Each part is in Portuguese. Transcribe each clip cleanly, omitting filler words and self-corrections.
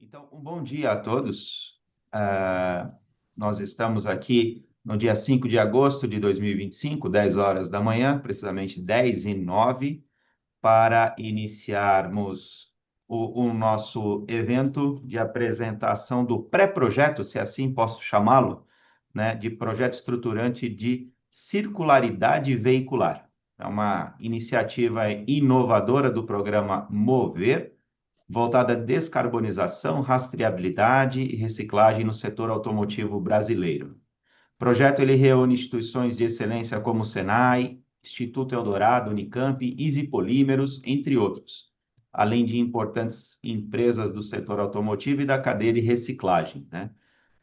Então, um bom dia a todos. Ah, Nós estamos aqui no dia 5 de agosto de 2025, 10 horas da manhã, precisamente 10h09, para iniciarmos o nosso evento de apresentação do pré-projeto, se assim posso chamá-lo, né, de projeto estruturante de circularidade veicular. É uma iniciativa inovadora do programa Mover, voltada à descarbonização, rastreabilidade e reciclagem no setor automotivo brasileiro. O projeto ele reúne instituições de excelência como o Senai, Instituto Eldorado, Unicamp, Easy Polímeros, entre outros, além de importantes empresas do setor automotivo e da cadeia de reciclagem, né?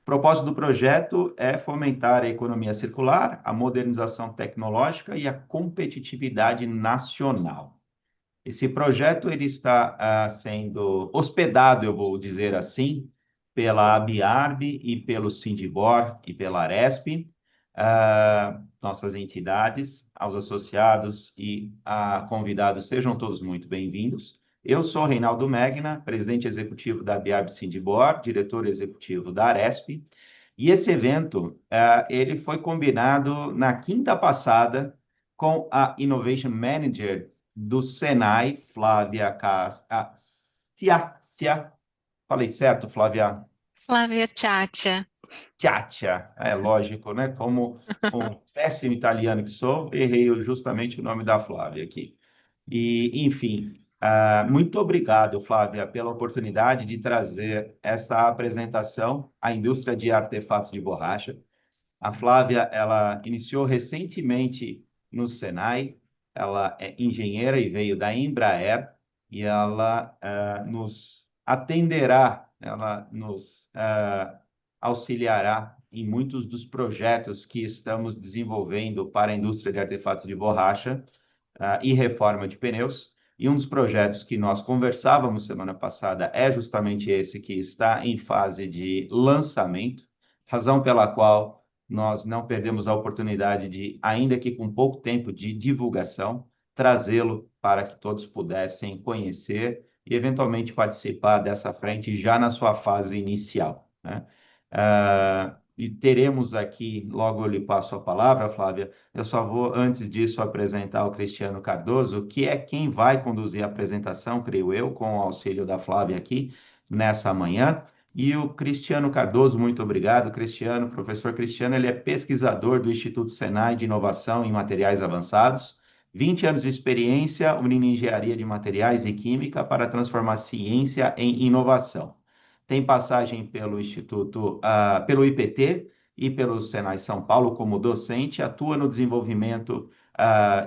O propósito do projeto é fomentar a economia circular, a modernização tecnológica e a competitividade nacional. Esse projeto ele está sendo hospedado, eu vou dizer assim, pela Abiarb e pelo Sindibor e pela Aresp, nossas entidades, aos associados e a convidados, sejam todos muito bem-vindos. Eu sou Reinaldo Megna, presidente executivo da Abiarb Sindibor, diretor executivo da Aresp, e esse evento ele foi combinado na quinta passada com a Innovation Manager do Senai, Flávia Cia. Falei certo, Flávia? Flávia Tchatcha. Ciaccia, é lógico, né? Como um péssimo italiano que sou, errei justamente o nome da Flávia aqui. E, enfim, muito obrigado, Flávia, pela oportunidade de trazer essa apresentação à indústria de artefatos de borracha. A Flávia, ela iniciou recentemente no Senai, ela é engenheira e veio da Embraer, e ela nos atenderá, ela nos auxiliará em muitos dos projetos que estamos desenvolvendo para a indústria de artefatos de borracha e reforma de pneus. E um dos projetos que nós conversávamos semana passada é justamente esse que está em fase de lançamento, razão pela qual nós não perdemos a oportunidade de, ainda que com pouco tempo de divulgação, trazê-lo para que todos pudessem conhecer e eventualmente participar dessa frente já na sua fase inicial, né? E teremos aqui, logo eu lhe passo a palavra, Flávia. Eu só vou, antes disso, apresentar o Cristiano Cardoso, que é quem vai conduzir a apresentação, creio eu, com o auxílio da Flávia aqui, nessa manhã. E o Cristiano Cardoso, muito obrigado, Cristiano. Professor Cristiano, ele é pesquisador do Instituto Senai de Inovação em Materiais Avançados, 20 anos de experiência unindo engenharia de materiais e química para transformar ciência em inovação. Tem passagem pelo Instituto, pelo IPT e pelo Senai São Paulo como docente, atua no desenvolvimento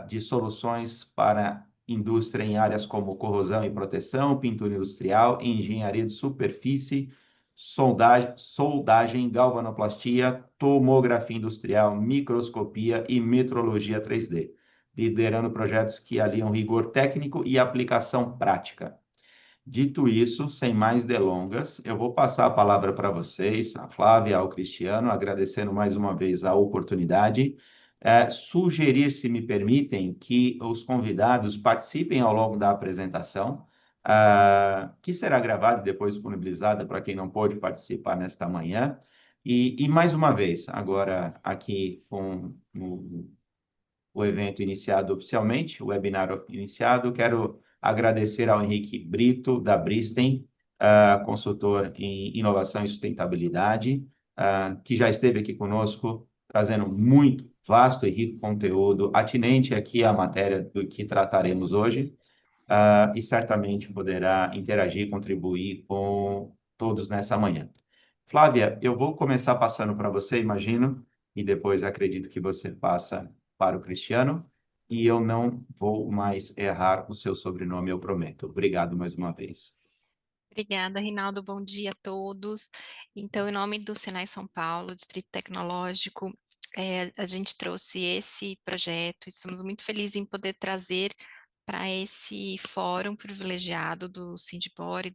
de soluções para indústria em áreas como corrosão e proteção, pintura industrial, engenharia de superfície, soldagem, galvanoplastia, tomografia industrial, microscopia e metrologia 3D, liderando projetos que aliam rigor técnico e aplicação prática. Dito isso, sem mais delongas, eu vou passar a palavra para vocês, a Flávia, ao Cristiano, agradecendo mais uma vez a oportunidade. Sugerir, se me permitem, que os convidados participem ao longo da apresentação, que será gravada e depois disponibilizada para quem não pôde participar nesta manhã. E mais uma vez, agora aqui com o evento iniciado oficialmente, o webinar iniciado, quero agradecer ao Henrique Brito, da Bristen, consultor em inovação e sustentabilidade, que já esteve aqui conosco, trazendo muito vasto e rico conteúdo atinente aqui à matéria do que trataremos hoje, e certamente poderá interagir, contribuir com todos nessa manhã. Flávia, eu vou começar passando para você, imagino, e depois acredito que você passa para o Cristiano, e eu não vou mais errar o seu sobrenome, eu prometo. Obrigado mais uma vez. Obrigada, Rinaldo. Bom dia a todos. Então, em nome do Senai São Paulo, Distrito Tecnológico, a gente trouxe esse projeto. Estamos muito felizes em poder trazer para esse fórum privilegiado do Sindipor e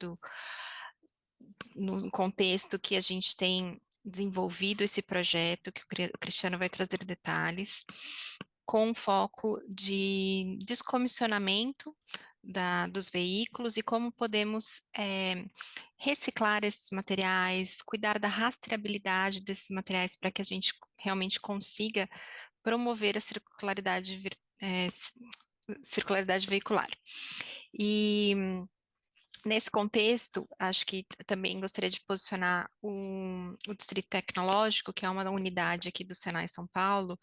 no contexto que a gente tem desenvolvido esse projeto, que o Cristiano vai trazer detalhes, com foco de descomissionamento dos veículos e como podemos reciclar esses materiais, cuidar da rastreabilidade desses materiais para que a gente realmente consiga promover a circularidade veicular. E nesse contexto, acho que também gostaria de posicionar o Distrito Tecnológico, que é uma unidade aqui do Senai São Paulo,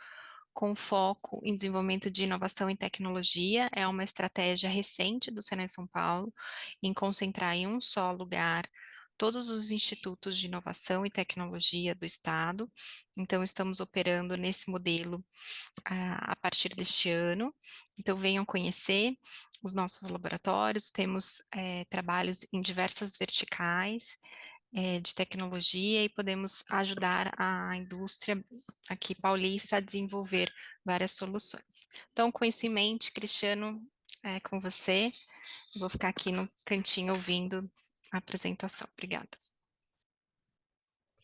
com foco em desenvolvimento de inovação e tecnologia. É uma estratégia recente do Senai São Paulo, em concentrar em um só lugar todos os institutos de inovação e tecnologia do Estado. Então, estamos operando nesse modelo a partir deste ano. Então, venham conhecer os nossos laboratórios, temos trabalhos em diversas verticais de tecnologia e podemos ajudar a indústria aqui paulista a desenvolver várias soluções. Então, com isso em mente, Cristiano, é com você. Vou ficar aqui no cantinho ouvindo a apresentação. Obrigada.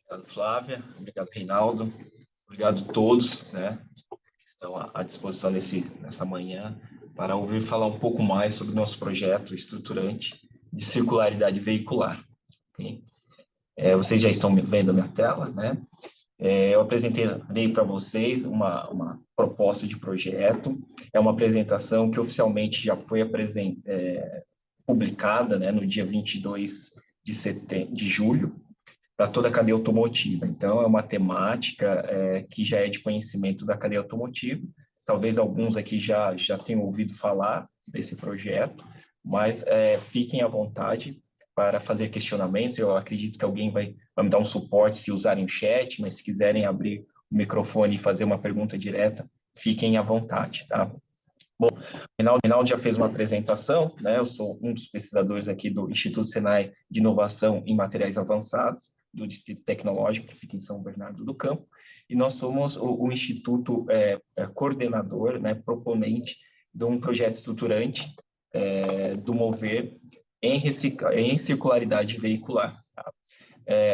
Obrigado, Flávia. Obrigado, Reinaldo. Obrigado a todos, né, que estão à disposição nessa manhã para ouvir falar um pouco mais sobre o nosso projeto estruturante de circularidade veicular. Okay? Vocês já estão vendo a minha tela, né? Eu apresentei para vocês uma proposta de projeto. É uma apresentação que oficialmente já foi publicada, né, no dia 22 de julho, para toda a cadeia automotiva. Então, é uma temática que já é de conhecimento da cadeia automotiva. Talvez alguns aqui já tenham ouvido falar desse projeto, mas fiquem à vontade para fazer questionamentos. Eu acredito que alguém vai me dar um suporte se usarem o chat, mas se quiserem abrir o microfone e fazer uma pergunta direta, fiquem à vontade, tá? Bom, o Reinaldo já fez uma apresentação, né? Eu sou um dos pesquisadores aqui do Instituto Senai de Inovação em Materiais Avançados, do Distrito Tecnológico, que fica em São Bernardo do Campo, e nós somos o instituto coordenador, né, proponente de um projeto estruturante do Mover em circularidade veicular. Tá?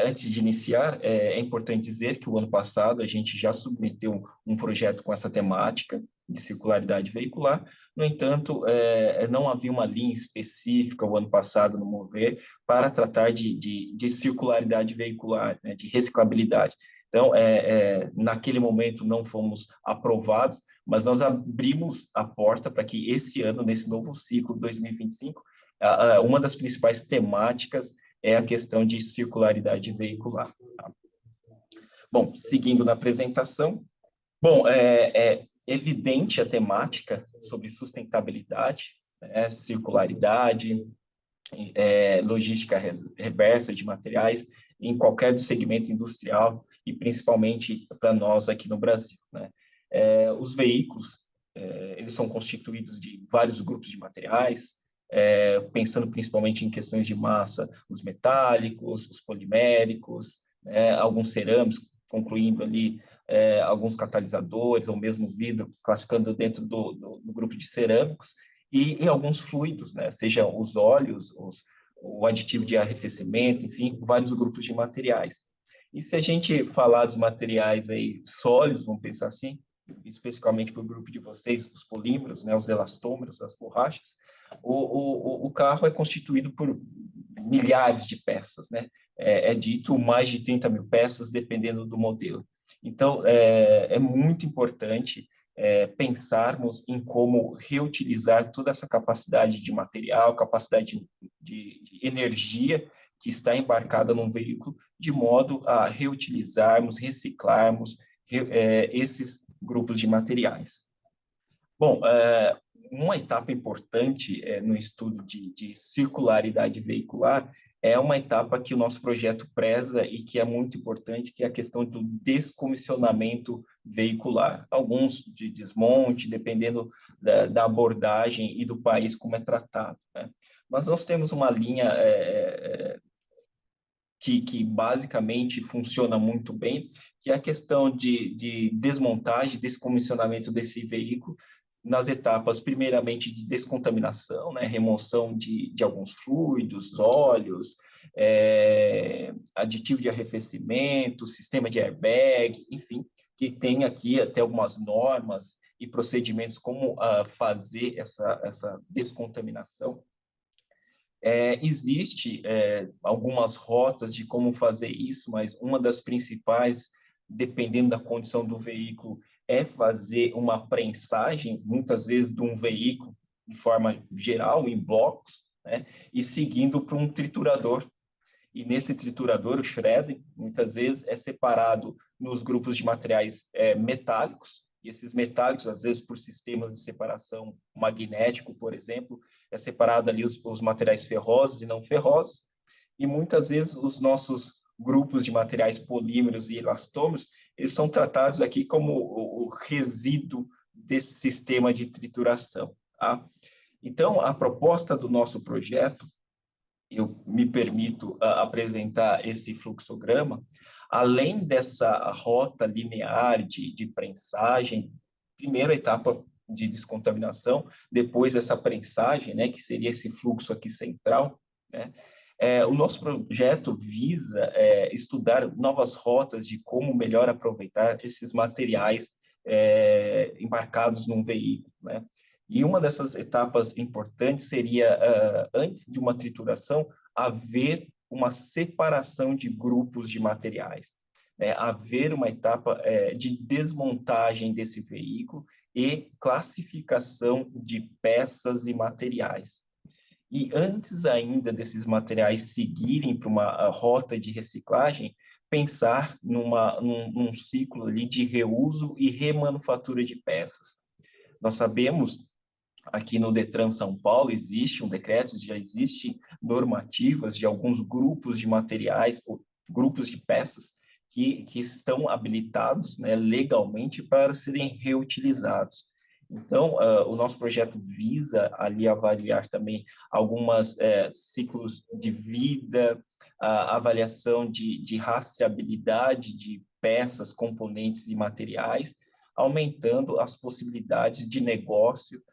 Antes de iniciar, é importante dizer que o ano passado a gente já submeteu um projeto com essa temática de circularidade veicular. No entanto, não havia uma linha específica o ano passado no Mover para tratar de circularidade veicular, né, de reciclabilidade. Então, naquele momento não fomos aprovados, mas nós abrimos a porta para que esse ano, nesse novo ciclo 2025, uma das principais temáticas é a questão de circularidade veicular. Tá? Bom, seguindo na apresentação, bom, é evidente a temática sobre sustentabilidade, né, circularidade, logística reversa de materiais em qualquer segmento industrial e principalmente para nós aqui no Brasil. Né? Os veículos, eles são constituídos de vários grupos de materiais, pensando principalmente em questões de massa, os metálicos, os poliméricos, alguns cerâmicos, concluindo ali alguns catalisadores, ou mesmo vidro, classificando dentro do grupo de cerâmicos, e alguns fluidos, né? Seja os óleos, o aditivo de arrefecimento, enfim, vários grupos de materiais. E se a gente falar dos materiais aí sólidos, vamos pensar assim, especificamente para o grupo de vocês, os polímeros, né, os elastômeros, as borrachas, o carro é constituído por milhares de peças, né? É dito mais de 30 mil peças, dependendo do modelo. Então, é muito importante pensarmos em como reutilizar toda essa capacidade de material, capacidade de energia que está embarcada num veículo, de modo a reutilizarmos, reciclarmos esses grupos de materiais. Bom, uma etapa importante no estudo de circularidade veicular é uma etapa que o nosso projeto preza e que é muito importante, que é a questão do descomissionamento veicular. Alguns de desmonte, dependendo da abordagem e do país como é tratado. Né? Mas nós temos uma linha que basicamente funciona muito bem, que é a questão de desmontagem, descomissionamento desse veículo, nas etapas, primeiramente, de descontaminação, né, remoção de alguns fluidos, óleos, aditivo de arrefecimento, sistema de airbag, enfim, que tem aqui até algumas normas e procedimentos como fazer essa descontaminação. Existe algumas rotas de como fazer isso, mas uma das principais, dependendo da condição do veículo, é fazer uma prensagem, muitas vezes, de um veículo, de forma geral, em blocos, né, e seguindo para um triturador. E nesse triturador, o shredder, muitas vezes, é separado nos grupos de materiais metálicos, e esses metálicos, às vezes, por sistemas de separação magnético, por exemplo, é separado ali os materiais ferrosos e não ferrosos, e muitas vezes os nossos grupos de materiais polímeros e elastômeros, eles são tratados aqui como o resíduo desse sistema de trituração. Tá? Então, a proposta do nosso projeto, eu me permito apresentar esse fluxograma, além dessa rota linear de prensagem, primeira etapa de descontaminação, depois essa prensagem, né, que seria esse fluxo aqui central, né, o nosso projeto visa estudar novas rotas de como melhor aproveitar esses materiais embarcados num veículo, né? E uma dessas etapas importantes seria, antes de uma trituração, haver uma separação de grupos de materiais, né? Haver uma etapa de desmontagem desse veículo e classificação de peças e materiais. E antes ainda desses materiais seguirem para uma rota de reciclagem, pensar num ciclo ali de reuso e remanufatura de peças. Nós sabemos, aqui no Detran São Paulo, existe um decreto, já existem normativas de alguns grupos de materiais, ou grupos de peças, que estão habilitados, né, legalmente para serem reutilizados. Então, o nosso projeto visa ali avaliar também algumas ciclos de vida, a avaliação de rastreabilidade de peças, componentes e materiais, aumentando as possibilidades de negócio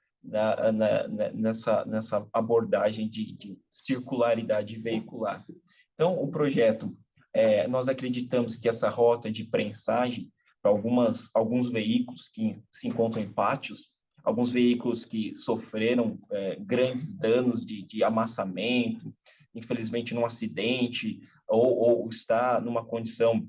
nessa abordagem de circularidade veicular. Então, o projeto, nós acreditamos que essa rota de prensagem para alguns veículos que se encontram em pátios, alguns veículos que sofreram grandes danos de amassamento, infelizmente num acidente, ou está numa condição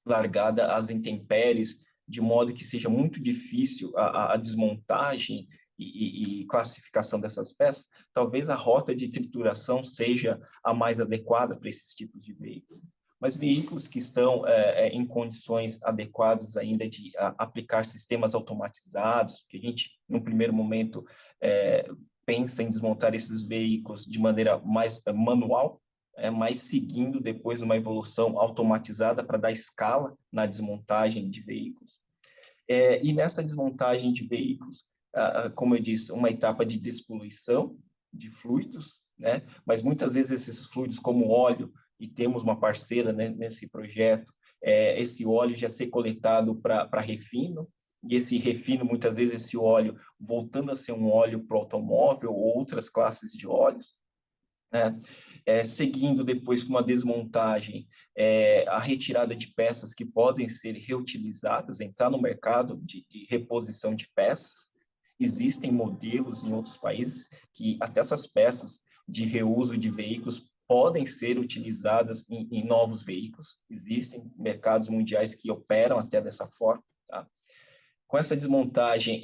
largada às intempéries, de modo que seja muito difícil a desmontagem e classificação dessas peças, talvez a rota de trituração seja a mais adequada para esses tipos de veículos. Mas veículos que estão em condições adequadas ainda de aplicar sistemas automatizados, que a gente, num primeiro momento, pensa em desmontar esses veículos de maneira mais manual, mas seguindo depois uma evolução automatizada para dar escala na desmontagem de veículos. E nessa desmontagem de veículos, como eu disse, uma etapa de despoluição de fluidos, né? Mas muitas vezes esses fluidos, como óleo, e temos uma parceira, né, nesse projeto, esse óleo já ser coletado para refino, e esse refino, muitas vezes, esse óleo voltando a ser um óleo para o automóvel ou outras classes de óleos, né? Seguindo depois com uma desmontagem, a retirada de peças que podem ser reutilizadas, entrar no mercado de reposição de peças. Existem modelos em outros países que até essas peças de reuso de veículos podem ser utilizadas em novos veículos. Existem mercados mundiais que operam até dessa forma. Tá? Com essa desmontagem,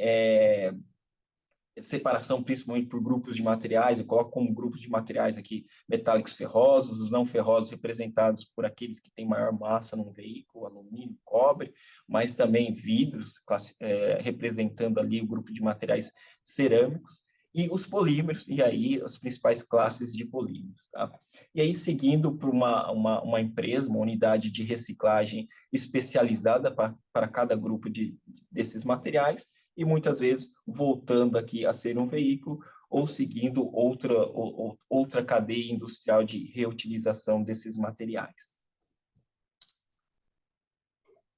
separação principalmente por grupos de materiais, eu coloco como grupos de materiais aqui metálicos ferrosos, os não ferrosos representados por aqueles que têm maior massa num veículo, alumínio, cobre, mas também vidros, representando ali o grupo de materiais cerâmicos, e os polímeros, e aí as principais classes de polímeros. Tá? E aí, seguindo para uma empresa, uma unidade de reciclagem especializada para cada grupo desses materiais, e muitas vezes voltando aqui a ser um veículo ou seguindo outra cadeia industrial de reutilização desses materiais.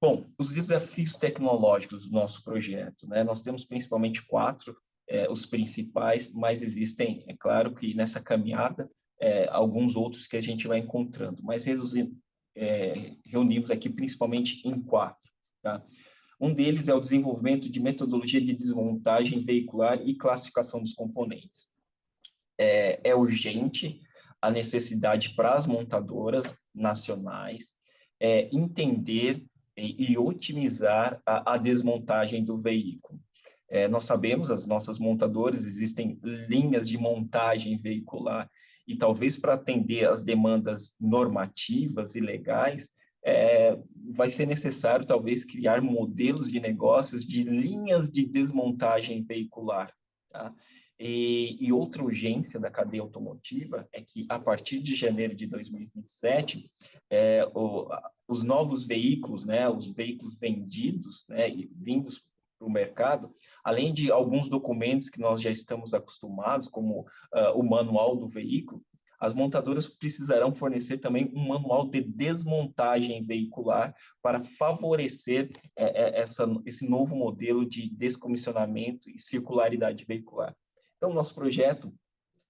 Bom, os desafios tecnológicos do nosso projeto, né? Nós temos principalmente 4, os principais, mas existem, é claro que nessa caminhada, alguns outros que a gente vai encontrando, mas reunimos aqui principalmente em 4, tá? Um deles é o desenvolvimento de metodologia de desmontagem veicular e classificação dos componentes. É urgente a necessidade para as montadoras nacionais entender e otimizar a desmontagem do veículo. Nós sabemos, as nossas montadoras, existem linhas de montagem veicular, e talvez para atender as demandas normativas e legais, vai ser necessário talvez criar modelos de negócios de linhas de desmontagem veicular, tá? E outra urgência da cadeia automotiva é que, a partir de janeiro de 2027, os novos veículos, né, os veículos vendidos, né, e vindos para o mercado, além de alguns documentos que nós já estamos acostumados, como o manual do veículo, as montadoras precisarão fornecer também um manual de desmontagem veicular para favorecer esse novo modelo de descomissionamento e circularidade veicular. Então, nosso projeto,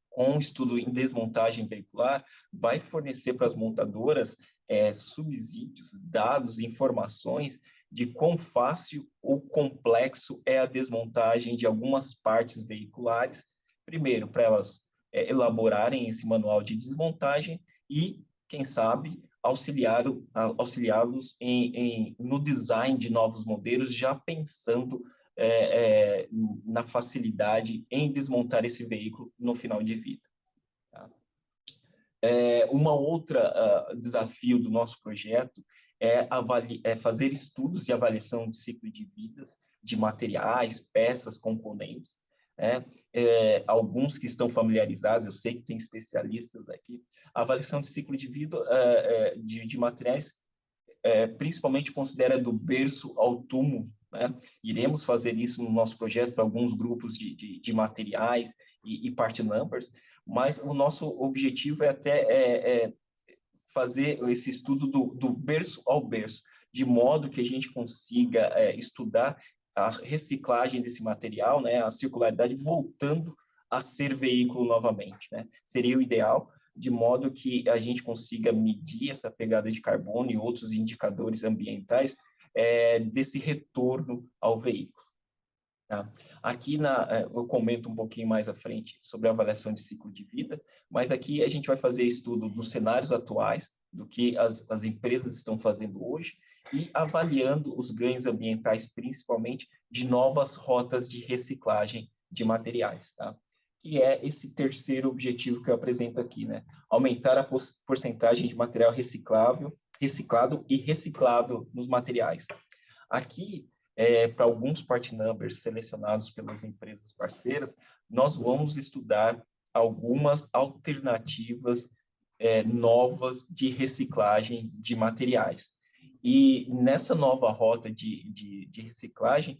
com o estudo em desmontagem veicular, vai fornecer para as montadoras subsídios, dados, informações de quão fácil ou complexo é a desmontagem de algumas partes veiculares, primeiro, para elas elaborarem esse manual de desmontagem e, quem sabe, auxiliá-los no design de novos modelos, já pensando na facilidade em desmontar esse veículo no final de vida. Tá? Uma outra desafio do nosso projeto é fazer estudos de avaliação de ciclo de vidas de materiais, peças, componentes. Alguns que estão familiarizados, eu sei que tem especialistas aqui, a avaliação de ciclo de vida de materiais, principalmente considera do berço ao túmulo, né? Iremos fazer isso no nosso projeto para alguns grupos de materiais e part numbers, mas o nosso objetivo é até fazer esse estudo do berço ao berço, de modo que a gente consiga estudar a reciclagem desse material, né, a circularidade, voltando a ser veículo novamente, né? Seria o ideal, de modo que a gente consiga medir essa pegada de carbono e outros indicadores ambientais desse retorno ao veículo. Tá? Aqui eu comento um pouquinho mais à frente sobre a avaliação de ciclo de vida, mas aqui a gente vai fazer estudo dos cenários atuais, do que as empresas estão fazendo hoje, e avaliando os ganhos ambientais, principalmente de novas rotas de reciclagem de materiais, tá? Que é esse terceiro objetivo que eu apresento aqui, né? Aumentar a porcentagem de material reciclado e reciclável nos materiais. Aqui, para alguns part numbers selecionados pelas empresas parceiras, nós vamos estudar algumas alternativas novas de reciclagem de materiais. E nessa nova rota de reciclagem,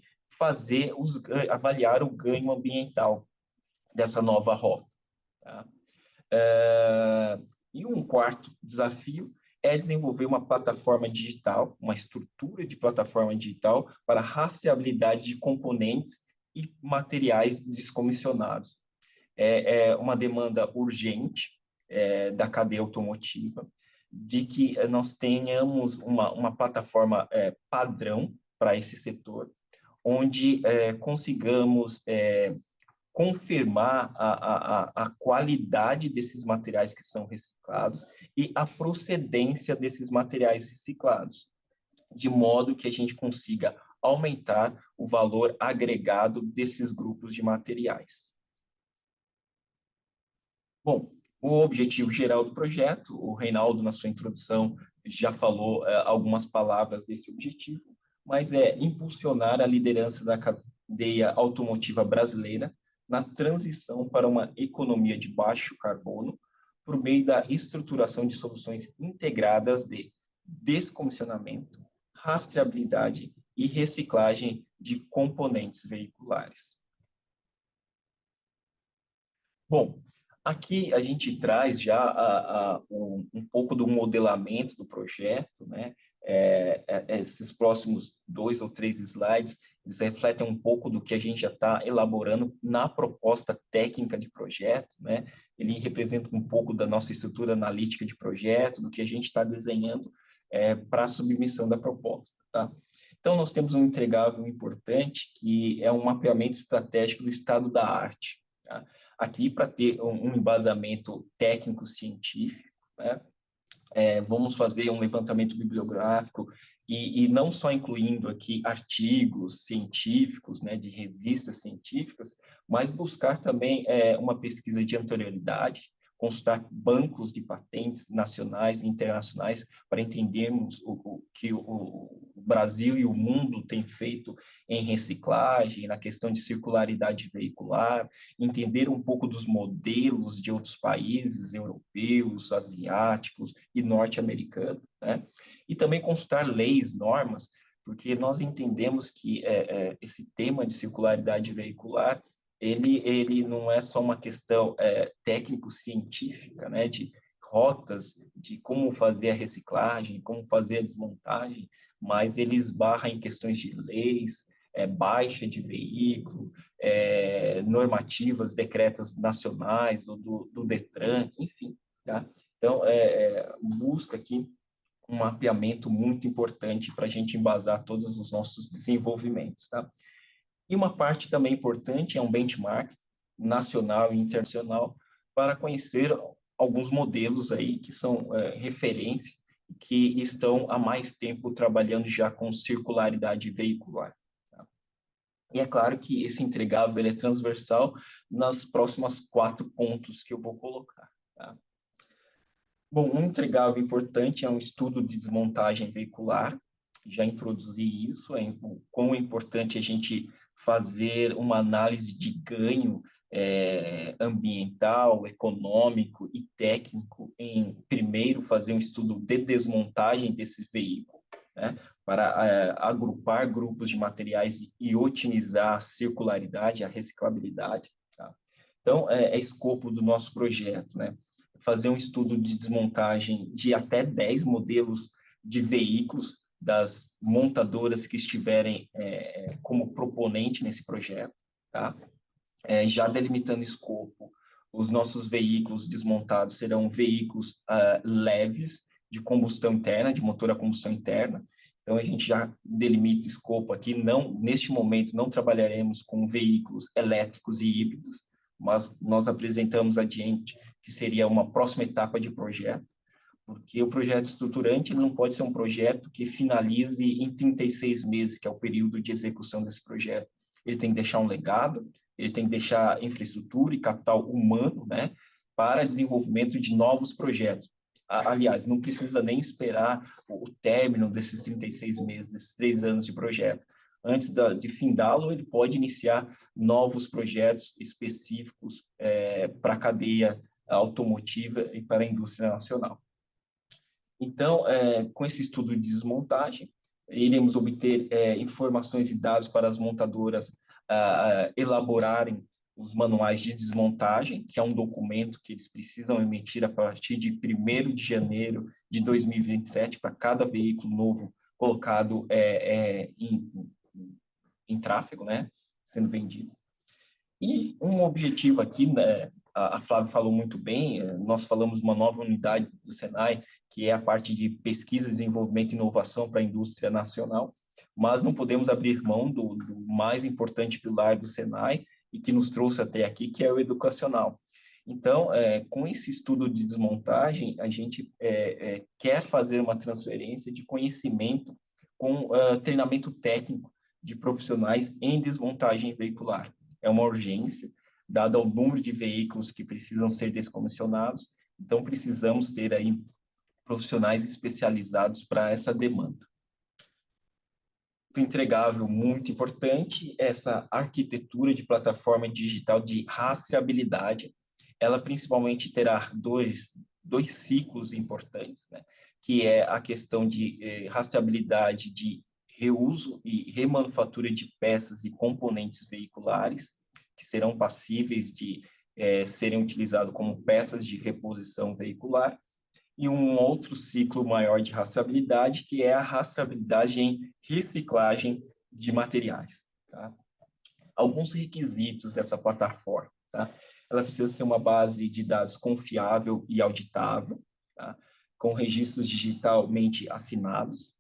avaliar o ganho ambiental dessa nova rota. Tá? E um quarto desafio é desenvolver uma plataforma digital, uma estrutura de plataforma digital para rastreabilidade de componentes e materiais descomissionados. É uma demanda urgente da cadeia automotiva, de que nós tenhamos uma plataforma padrão para esse setor, onde consigamos confirmar a qualidade desses materiais que são reciclados e a procedência desses materiais reciclados, de modo que a gente consiga aumentar o valor agregado desses grupos de materiais. Bom, o objetivo geral do projeto, o Reinaldo, na sua introdução, já falou algumas palavras desse objetivo, mas é impulsionar a liderança da cadeia automotiva brasileira na transição para uma economia de baixo carbono, por meio da estruturação de soluções integradas de descomissionamento, rastreabilidade e reciclagem de componentes veiculares. Bom, aqui a gente traz já um pouco do modelamento do projeto, né? Esses próximos 2 ou 3 slides, eles refletem um pouco do que a gente já está elaborando na proposta técnica de projeto, né? Ele representa um pouco da nossa estrutura analítica de projeto, do que a gente está desenhando para a submissão da proposta, tá? Então, nós temos um entregável importante, que é um mapeamento estratégico do estado da arte. tá? Aqui, para ter um embasamento técnico-científico, né? Vamos fazer um levantamento bibliográfico e não só incluindo aqui artigos científicos, né, de revistas científicas, mas buscar também uma pesquisa de anterioridade, consultar bancos de patentes nacionais e internacionais para entendermos o que o Brasil e o mundo têm feito em reciclagem, na questão de circularidade veicular, entender um pouco dos modelos de outros países europeus, asiáticos e norte-americanos, né? E também consultar leis, normas, porque nós entendemos que esse tema de circularidade veicular ele não é só uma questão técnico-científica, né, de rotas, de como fazer a reciclagem, como fazer a desmontagem, mas ele esbarra em questões de leis, baixa de veículo, normativas, decretos nacionais ou do Detran, enfim. Tá? Então, busca aqui um mapeamento muito importante para a gente embasar todos os nossos desenvolvimentos. Tá? E uma parte também importante é um benchmark nacional e internacional para conhecer alguns modelos aí que são referência, que estão há mais tempo trabalhando já com circularidade veicular. Tá? E é claro que esse entregável ele é transversal nas próximas 4 pontos que eu vou colocar. Tá? Bom, um entregável importante é um estudo de desmontagem veicular, já introduzi isso, o quão é importante a gente fazer uma análise de ganho ambiental, econômico e técnico em, primeiro, fazer um estudo de desmontagem desse veículo, né, para agrupar grupos de materiais e otimizar a circularidade, a reciclabilidade. Tá? Então, é escopo do nosso projeto, né? Fazer um estudo de desmontagem de até 10 modelos de veículos das montadoras que estiverem como proponente nesse projeto, tá? Já delimitando escopo, os nossos veículos desmontados serão veículos leves, de combustão interna, de motor a combustão interna. Então, a gente já delimita escopo aqui. Não, neste momento, não trabalharemos com veículos elétricos e híbridos, mas nós apresentamos adiante que seria uma próxima etapa de projeto, porque o projeto estruturante não pode ser um projeto que finalize em 36 meses, que é o período de execução desse projeto. Ele tem que deixar um legado, ele tem que deixar infraestrutura e capital humano, né, para desenvolvimento de novos projetos. Aliás, não precisa nem esperar o término desses 36 meses, desses 3 anos de projeto. Antes de findá-lo, ele pode iniciar novos projetos específicos para a cadeia automotiva e para a indústria nacional. Então, com esse estudo de desmontagem, iremos obter informações e dados para as montadoras elaborarem os manuais de desmontagem, que é um documento que eles precisam emitir a partir de 1º de janeiro de 2027 para cada veículo novo colocado em tráfego, né, sendo vendido. E um objetivo aqui, né, a Flávia falou muito bem, nós falamos de uma nova unidade do Senai, que é a parte de pesquisa, desenvolvimento e inovação para a indústria nacional, mas não podemos abrir mão do mais importante pilar do Senai e que nos trouxe até aqui, que é o educacional. Então, com esse estudo de desmontagem, a gente quer fazer uma transferência de conhecimento com treinamento técnico de profissionais em desmontagem veicular. É uma urgência, dado o número de veículos que precisam ser descomissionados, então precisamos ter aí profissionais especializados para essa demanda. Entregável muito importante, essa arquitetura de plataforma digital de rastreabilidade, ela principalmente terá dois ciclos importantes, né? Que é a questão de rastreabilidade de reuso e remanufatura de peças e componentes veiculares, que serão passíveis de serem utilizados como peças de reposição veicular, e um outro ciclo maior de rastreabilidade, que é a rastreabilidade em reciclagem de materiais. Tá? Alguns requisitos dessa plataforma. Tá? Ela precisa ser uma base de dados confiável e auditável, tá? Com registros digitalmente assinados.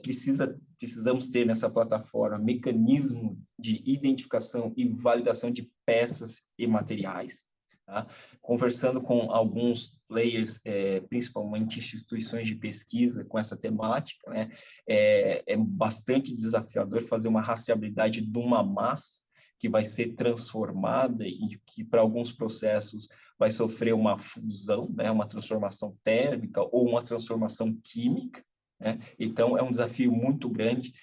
Precisa precisamos ter nessa plataforma mecanismo de identificação e validação de peças e materiais. Tá? Conversando com alguns players, principalmente instituições de pesquisa com essa temática, né, é bastante desafiador fazer uma rastreabilidade de uma massa que vai ser transformada e que, para alguns processos, vai sofrer uma fusão, né, uma transformação térmica ou uma transformação química, né? Então, é um desafio muito grande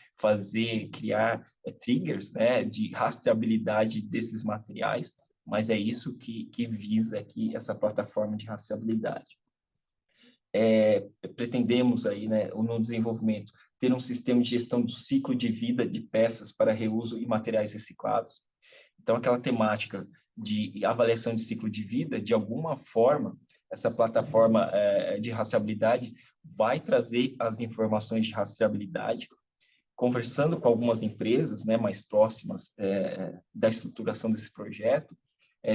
criar triggers, né, de rastreabilidade desses materiais, mas é isso que visa aqui essa plataforma de rastreabilidade. Pretendemos aí, né, no desenvolvimento, ter um sistema de gestão do ciclo de vida de peças para reuso e materiais reciclados. Então, aquela temática de avaliação de ciclo de vida, de alguma forma, essa plataforma de rastreabilidade vai trazer as informações de rastreabilidade, conversando com algumas empresas, né, mais próximas da estruturação desse projeto,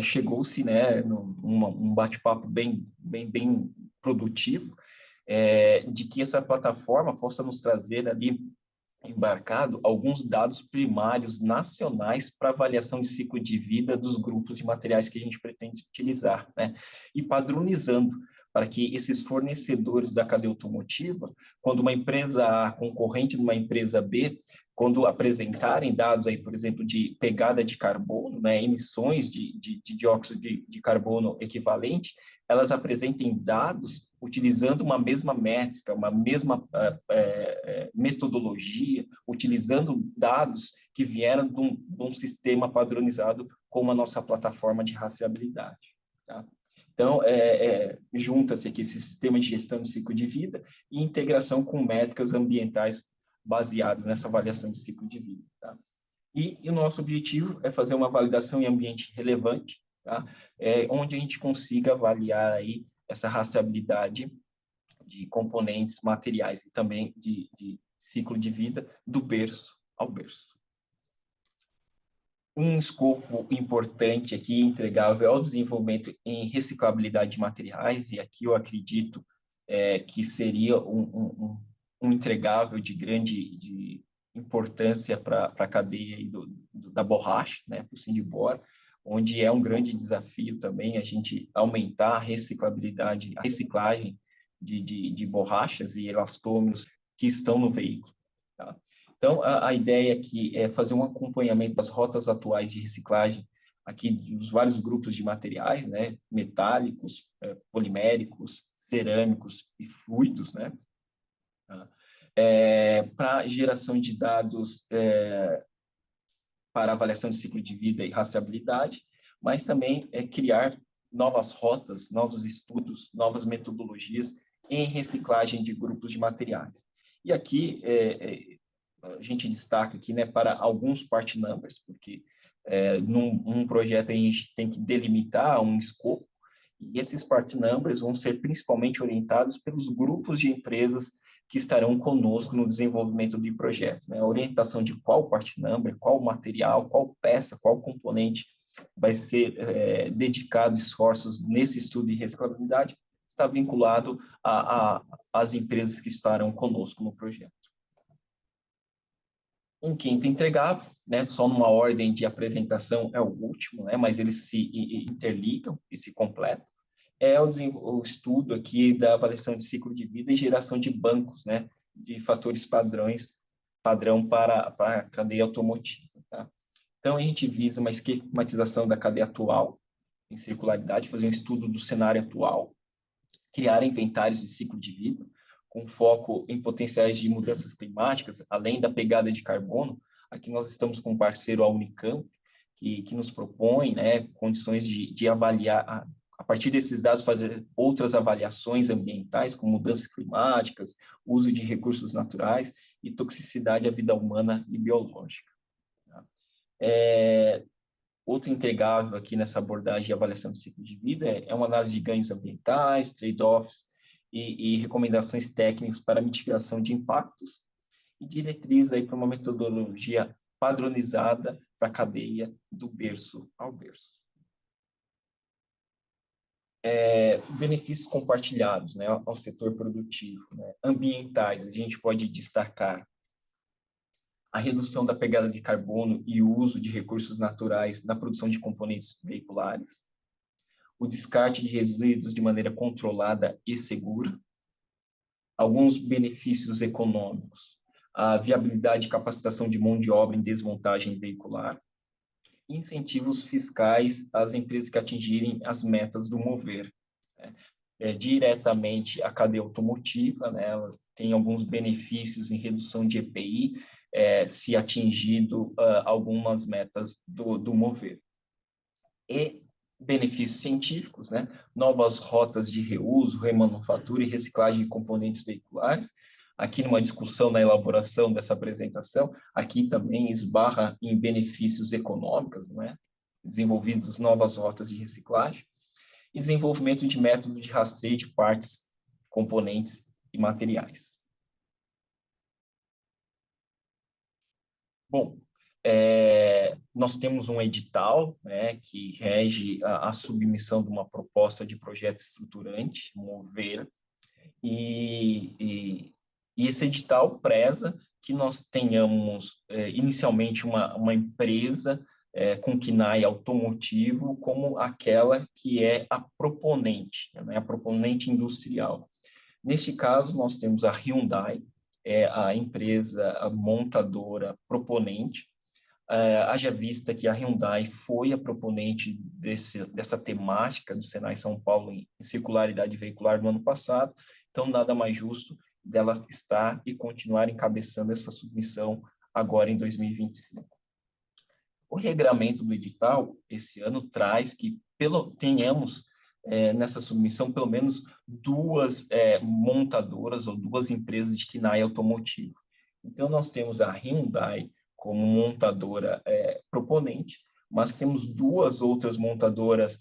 chegou-se, né, um bate-papo bem produtivo, de que essa plataforma possa nos trazer ali embarcado alguns dados primários nacionais para avaliação de ciclo de vida dos grupos de materiais que a gente pretende utilizar, né? E padronizando para que esses fornecedores da cadeia automotiva, quando uma empresa A concorrente de uma empresa B, quando apresentarem dados aí, por exemplo, de pegada de carbono, né, emissões de dióxido de carbono equivalente, elas apresentem dados utilizando uma mesma métrica, uma mesma metodologia, utilizando dados que vieram de um sistema padronizado como a nossa plataforma de rastreabilidade. Tá? Então, junta-se aqui esse sistema de gestão de ciclo de vida e integração com métricas ambientais baseadas nessa avaliação de ciclo de vida. Tá? E o nosso objetivo é fazer uma validação em ambiente relevante, tá? Onde a gente consiga avaliar aí essa rastreabilidade de componentes materiais e também de ciclo de vida do berço ao berço. Um escopo importante aqui, entregável, é o desenvolvimento em reciclabilidade de materiais, e aqui eu acredito que seria um entregável de grande importância para a cadeia aí da borracha, né, para o Sindipor, onde é um grande desafio também a gente aumentar a reciclabilidade, a reciclagem de borrachas e elastômeros que estão no veículo. Tá? Então, a ideia aqui é fazer um acompanhamento das rotas atuais de reciclagem aqui dos vários grupos de materiais, né, metálicos, poliméricos, cerâmicos e fluidos, né, para geração de dados para avaliação de ciclo de vida e rastreabilidade, mas também criar novas rotas, novos estudos, novas metodologias em reciclagem de grupos de materiais. E aqui a gente destaca aqui, né, para alguns part numbers, porque num projeto a gente tem que delimitar um escopo, e esses part numbers vão ser principalmente orientados pelos grupos de empresas que estarão conosco no desenvolvimento de projeto, né? A orientação de qual part number, qual material, qual peça, qual componente vai ser dedicado esforços nesse estudo de reciclabilidade está vinculado às empresas que estarão conosco no projeto. Um quinto entregável, né, só numa ordem de apresentação é o último, né, mas eles se interligam e se completam, é o estudo aqui da avaliação de ciclo de vida e geração de bancos, né, de fatores padrão para a cadeia automotiva. Tá? Então, a gente visa uma esquematização da cadeia atual em circularidade, fazer um estudo do cenário atual, criar inventários de ciclo de vida, com foco em potenciais de mudanças climáticas, além da pegada de carbono. Aqui nós estamos com um parceiro, a Unicamp, que nos propõe, né, condições de avaliar, a partir desses dados, fazer outras avaliações ambientais, como mudanças climáticas, uso de recursos naturais e toxicidade à vida humana e biológica. Tá? Outro entregável aqui nessa abordagem de avaliação do ciclo de vida é uma análise de ganhos ambientais, trade-offs e recomendações técnicas para mitigação de impactos e diretriz aí para uma metodologia padronizada para a cadeia do berço ao berço. Benefícios compartilhados, né, ao setor produtivo, né, ambientais, a gente pode destacar a redução da pegada de carbono e o uso de recursos naturais na produção de componentes veiculares, o descarte de resíduos de maneira controlada e segura, alguns benefícios econômicos, a viabilidade e capacitação de mão de obra em desmontagem veicular, incentivos fiscais às empresas que atingirem as metas do MOVER, né? Diretamente a cadeia automotiva, né? Ela tem alguns benefícios em redução de EPI, se atingido algumas metas do MOVER. E benefícios científicos, né? Novas rotas de reuso, remanufatura e reciclagem de componentes veiculares. Aqui numa discussão na elaboração dessa apresentação, aqui também esbarra em benefícios econômicos, não é? Desenvolvidos novas rotas de reciclagem, e desenvolvimento de método de rastreio de partes, componentes e materiais. Bom, nós temos um edital, né, que rege a submissão de uma proposta de projeto estruturante, MOVER, e esse edital preza que nós tenhamos inicialmente uma empresa com KNAI automotivo como aquela que é a proponente, né, a proponente industrial. Neste caso, nós temos a Hyundai, a empresa a montadora proponente. Haja vista que a Hyundai foi a proponente dessa temática do Senai São Paulo em circularidade veicular no ano passado, então nada mais justo dela estar e continuar encabeçando essa submissão agora em 2025. O regramento do edital, esse ano, traz que tenhamos nessa submissão pelo menos duas montadoras ou duas empresas de KNAI automotivo. Então, nós temos a Hyundai como montadora proponente, mas temos duas outras montadoras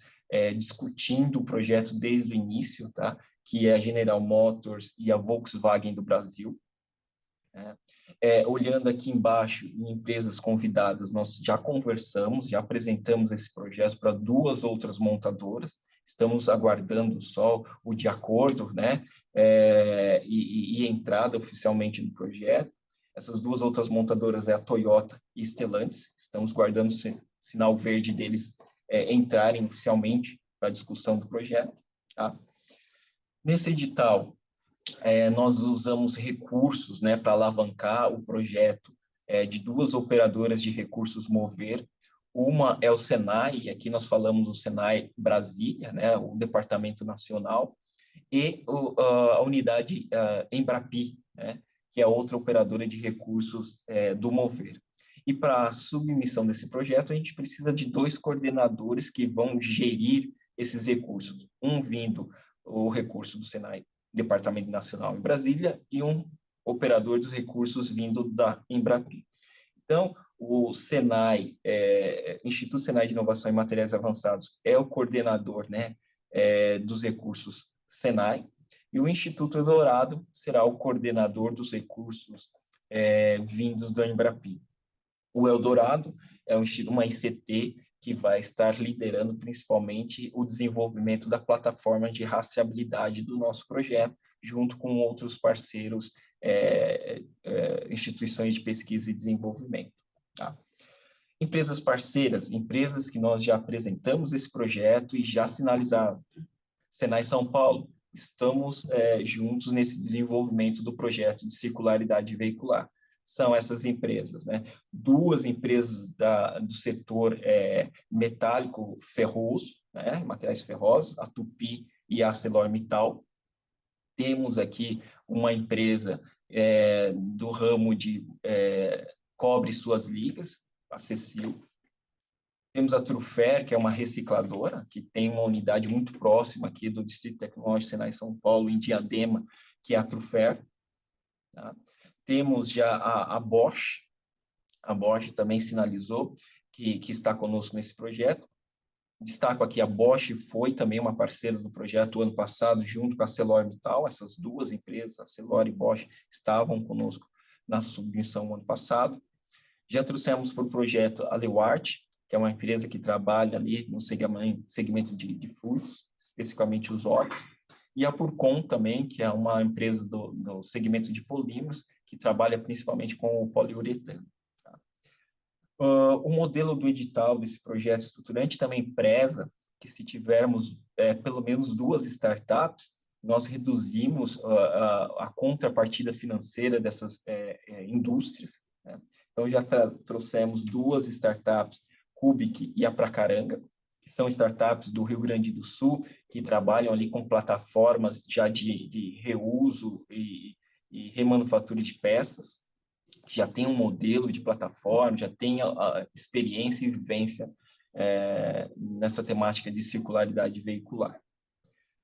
discutindo o projeto desde o início, tá? Que é a General Motors e a Volkswagen do Brasil. Olhando aqui embaixo, em empresas convidadas, nós já conversamos, já apresentamos esse projeto para duas outras montadoras, estamos aguardando só o de acordo, né, e entrada oficialmente no projeto. Essas duas outras montadoras é a Toyota e Stellantis, estamos guardando sinal verde deles entrarem oficialmente para a discussão do projeto. Tá? Nesse edital, nós usamos recursos, né, para alavancar o projeto de duas operadoras de recursos MOVER. Uma é o Senai, e aqui nós falamos do Senai Brasília, né, o Departamento Nacional, e a unidade Embrapi, né, que é outra operadora de recursos do MOVER. E para a submissão desse projeto, a gente precisa de dois coordenadores que vão gerir esses recursos. Um vindo o recurso do Senai Departamento Nacional em Brasília e um operador dos recursos vindo da Embrapi. Então, o Senai, Instituto Senai de Inovação em Materiais Avançados, é o coordenador, né, dos recursos Senai, e o Instituto Eldorado será o coordenador dos recursos vindos da Embrapi. O Eldorado é uma ICT que vai estar liderando principalmente o desenvolvimento da plataforma de rastreabilidade do nosso projeto, junto com outros parceiros, instituições de pesquisa e desenvolvimento. Tá? Empresas parceiras, empresas que nós já apresentamos esse projeto e já sinalizaram. Senai São Paulo, estamos juntos nesse desenvolvimento do projeto de circularidade veicular. São essas empresas, né? Duas empresas do setor metálico ferroso, né? Materiais ferrosos, a Tupi e a ArcelorMittal. Temos aqui uma empresa do ramo de cobre e suas ligas, a Cecil. Temos a Trufer, que é uma recicladora, que tem uma unidade muito próxima aqui do Distrito Tecnológico Senai São Paulo, em Diadema, que é a Trufer. Tá? Temos já a Bosch. A Bosch também sinalizou que está conosco nesse projeto. Destaco aqui, a Bosch foi também uma parceira do projeto ano passado, junto com a ArcelorMittal. Essas duas empresas, a Arcelor e Bosch, estavam conosco na submissão ano passado. Já trouxemos para o projeto a Lewart, que é uma empresa que trabalha ali no segmento de fluidos, especificamente os óleos. E a Purcon também, que é uma empresa do segmento de polímeros, que trabalha principalmente com o poliuretano. O modelo do edital desse projeto estruturante também preza que, se tivermos pelo menos 2 startups, nós reduzimos a contrapartida financeira dessas indústrias, né? Então, já trouxemos 2 startups, Cubic e a Pracaranga, que são startups do Rio Grande do Sul, que trabalham ali com plataformas já de reuso e remanufatura de peças, já tem um modelo de plataforma, já tem a experiência e vivência nessa temática de circularidade veicular.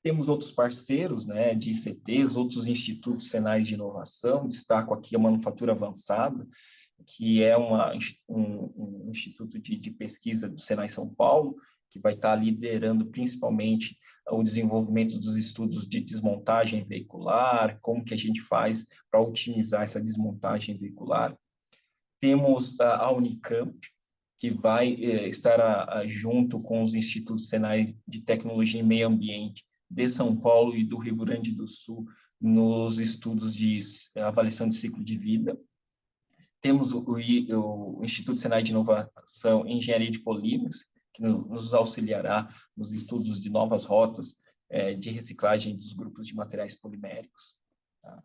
Temos outros parceiros, né, de ICTs, outros institutos senais de inovação, destaco aqui a Manufatura Avançada, que é um instituto de pesquisa do Senai São Paulo, que vai estar liderando principalmente o desenvolvimento dos estudos de desmontagem veicular, como que a gente faz para otimizar essa desmontagem veicular. Temos a Unicamp, que vai estar junto com os institutos Senai de Tecnologia e Meio Ambiente de São Paulo e do Rio Grande do Sul nos estudos de avaliação de ciclo de vida. Temos o Instituto Senai de Inovação em Engenharia de Polímeros, que nos auxiliará nos estudos de novas rotas de reciclagem dos grupos de materiais poliméricos, tá?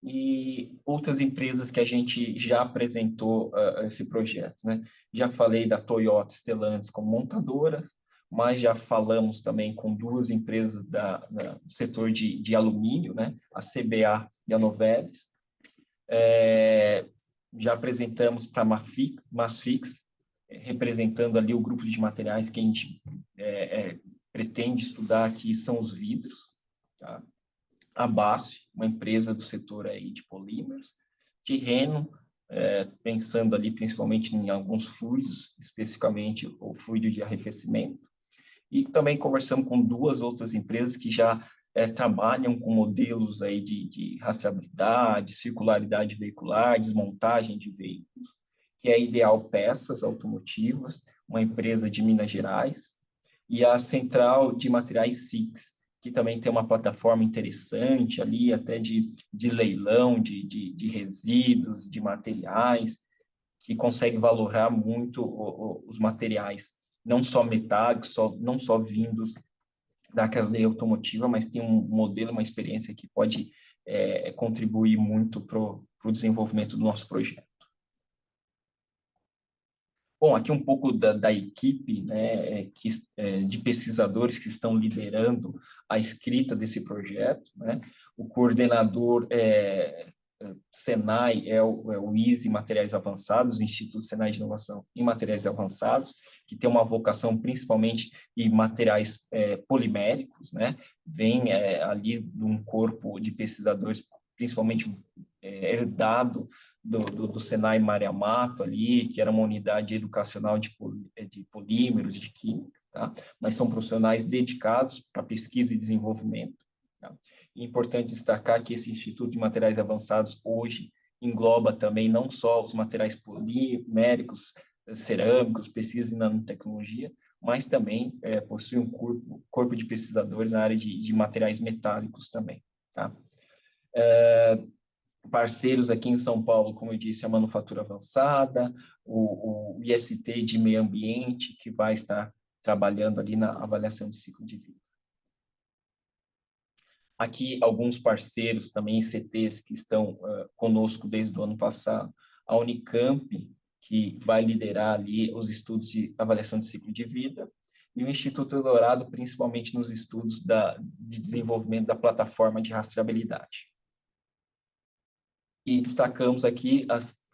E outras empresas que a gente já apresentou esse projeto, né? Já falei da Toyota Stellantis como montadora, mas já falamos também com 2 empresas do setor de alumínio, né? A CBA e a Novelis. Já apresentamos para a Masfix, representando ali o grupo de materiais que a gente pretende estudar, que são os vidros, tá? A BASF, uma empresa do setor aí de polímeros, Tirreno, pensando ali principalmente em alguns fluidos, especificamente o fluido de arrefecimento, e também conversamos com 2 outras empresas que já trabalham com modelos aí de rastreabilidade, circularidade veicular, desmontagem de veículos, que é a Ideal Peças Automotivas, uma empresa de Minas Gerais, e a Central de Materiais SIX, que também tem uma plataforma interessante ali, até de leilão de resíduos, de materiais, que consegue valorar muito os materiais, não só metálicos, não só vindos da cadeia automotiva, mas tem um modelo, uma experiência que pode contribuir muito para o desenvolvimento do nosso projeto. Bom, aqui um pouco da equipe, né, de pesquisadores que estão liderando a escrita desse projeto, né? O coordenador Senai é o ISE Materiais Avançados, o Instituto Senai de Inovação em Materiais Avançados, que tem uma vocação principalmente em materiais poliméricos, né? Vem ali de um corpo de pesquisadores, principalmente herdado do Senai Maria Mato ali, que era uma unidade educacional de polímeros, de química, tá? Mas são profissionais dedicados para pesquisa e desenvolvimento, tá? É importante destacar que esse Instituto de Materiais Avançados hoje engloba também não só os materiais poliméricos, cerâmicos, pesquisa em nanotecnologia, mas também possui um corpo de pesquisadores na área de materiais metálicos também, tá? Parceiros aqui em São Paulo, como eu disse, a Manufatura Avançada, o IST de Meio Ambiente, que vai estar trabalhando ali na avaliação de ciclo de vida. Aqui, alguns parceiros também, ICTs, que estão conosco desde o ano passado. A Unicamp, que vai liderar ali os estudos de avaliação de ciclo de vida, e o Instituto Eldorado, principalmente nos estudos de desenvolvimento da plataforma de rastreabilidade. E destacamos aqui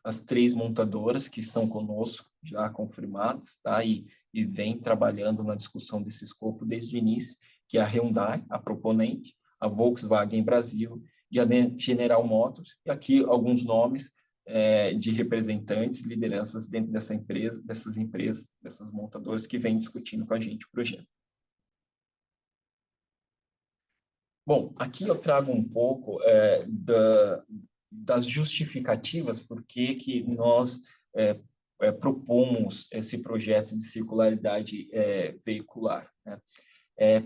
as 3 montadoras que estão conosco, já confirmadas, tá? E vem trabalhando na discussão desse escopo desde o início, que é a Hyundai, a proponente, a Volkswagen Brasil e a General Motors, e aqui alguns nomes de representantes, lideranças dentro dessas empresas, dessas montadoras que vêm discutindo com a gente o projeto. Bom, aqui eu trago um pouco das justificativas por que nós propomos esse projeto de circularidade veicular, né?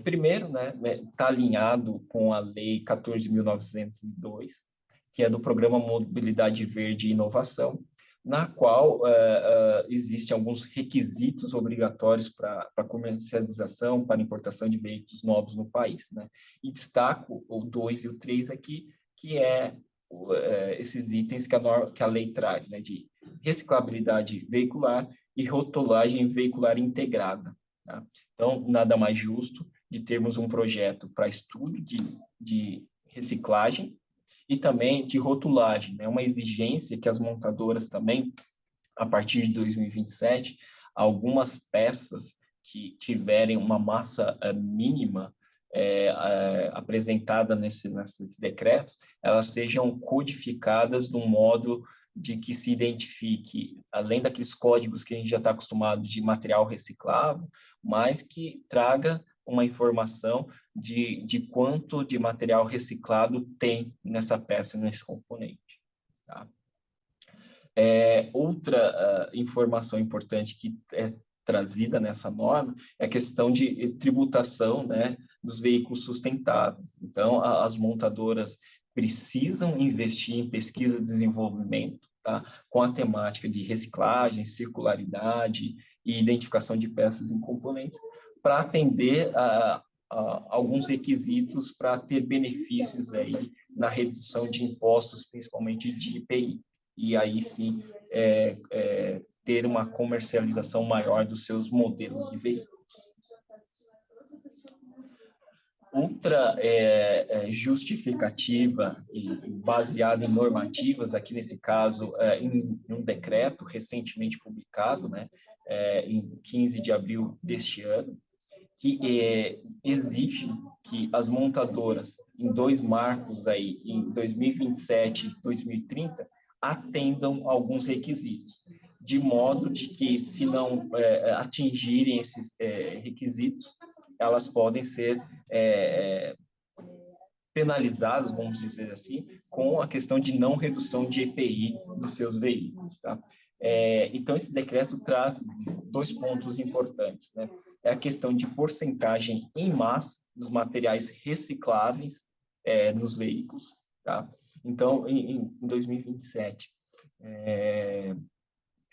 Primeiro, né, está alinhado com a Lei 14.902, que é do Programa Mobilidade Verde e Inovação, na qual existem alguns requisitos obrigatórios para comercialização, para importação de veículos novos no país, né? E destaco o 2 e o 3 aqui, que esses itens que a lei traz, né? De reciclabilidade veicular e rotulagem veicular integrada, tá? Então, nada mais justo de termos um projeto para estudo de reciclagem e também de rotulagem, né? Uma exigência que as montadoras também, a partir de 2027, algumas peças que tiverem uma massa mínima apresentada nesses decretos, elas sejam codificadas de um modo de que se identifique, além daqueles códigos que a gente já está acostumado de material reciclável, mas que traga uma informação de quanto de material reciclado tem nessa peça, nesse componente. Tá? Outra informação importante que é trazida nessa norma é a questão de tributação, né, dos veículos sustentáveis. Então, as montadoras precisam investir em pesquisa e desenvolvimento, tá, com a temática de reciclagem, circularidade e identificação de peças e componentes, para atender a alguns requisitos para ter benefícios aí na redução de impostos, principalmente de IPI. E aí sim ter uma comercialização maior dos seus modelos de veículos. Outra justificativa baseada em normativas, aqui nesse caso em um decreto recentemente publicado, né, em 15 de abril deste ano, que exige que as montadoras, em 2 marcos aí, em 2027 e 2030, atendam alguns requisitos, de modo de que, se não atingirem esses requisitos, elas podem ser penalizadas, vamos dizer assim, com a questão de não redução de EPI dos seus veículos. Tá? Então, esse decreto traz 2 pontos importantes, né? É a questão de porcentagem em massa dos materiais recicláveis nos veículos. Tá? Então, em 2027,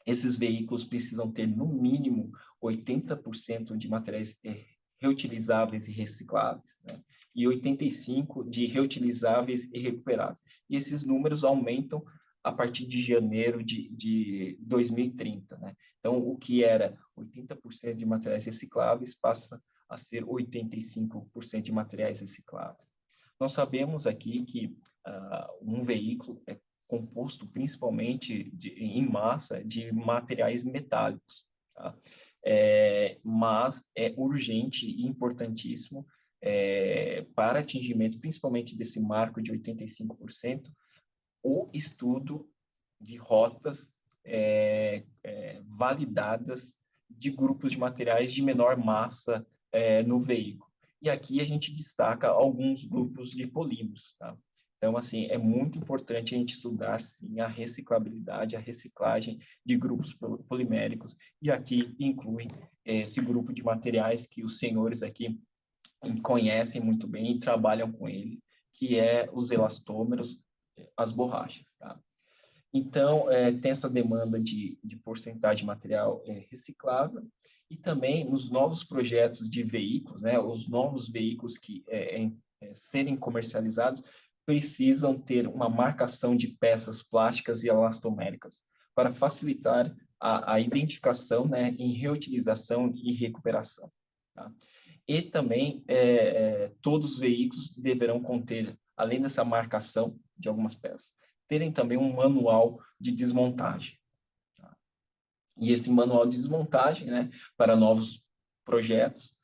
esses veículos precisam ter, no mínimo, 80% de materiais reutilizáveis e recicláveis, né? E 85% de reutilizáveis e recuperáveis. E esses números aumentam a partir de janeiro de 2030, né? Então, o que era 80% de materiais recicláveis passa a ser 85% de materiais recicláveis. Nós sabemos aqui que um veículo é composto principalmente em massa de materiais metálicos, tá? Mas é urgente e importantíssimo para atingimento, principalmente desse marco de 85%, o estudo de rotas validadas de grupos de materiais de menor massa no veículo. E aqui a gente destaca alguns grupos de polímeros, tá? Então, assim, é muito importante a gente estudar, sim, a reciclabilidade, a reciclagem de grupos poliméricos, e aqui inclui esse grupo de materiais que os senhores aqui conhecem muito bem e trabalham com eles, que é os elastômeros, as borrachas, tá? Então, tem essa demanda de porcentagem de material reciclável, e também nos novos projetos de veículos, né, os novos veículos que serem comercializados, precisam ter uma marcação de peças plásticas e elastoméricas para facilitar a identificação, né, em reutilização e recuperação. Tá? E também todos os veículos deverão conter, além dessa marcação de algumas peças, terem também um manual de desmontagem. Tá? E esse manual de desmontagem, né, para novos projetos,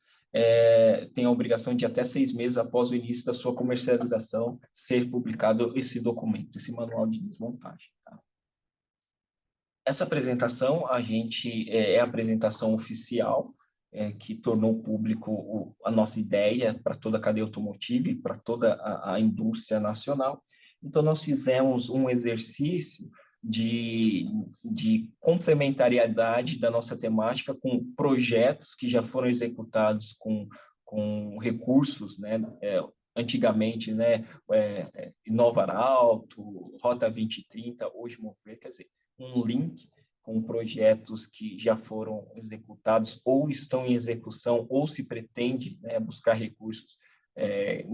tem a obrigação de até 6 meses após o início da sua comercialização ser publicado esse documento, esse manual de desmontagem. Tá? Essa apresentação, a gente é a apresentação oficial, que tornou público a nossa ideia para toda a cadeia automotiva e para toda a indústria nacional. Então, nós fizemos um exercício de complementariedade da nossa temática com projetos que já foram executados com recursos, né, antigamente, né, Inovar Alto, Rota 2030, hoje Mover, quer dizer, um link com projetos que já foram executados ou estão em execução ou se pretende, né, buscar recursos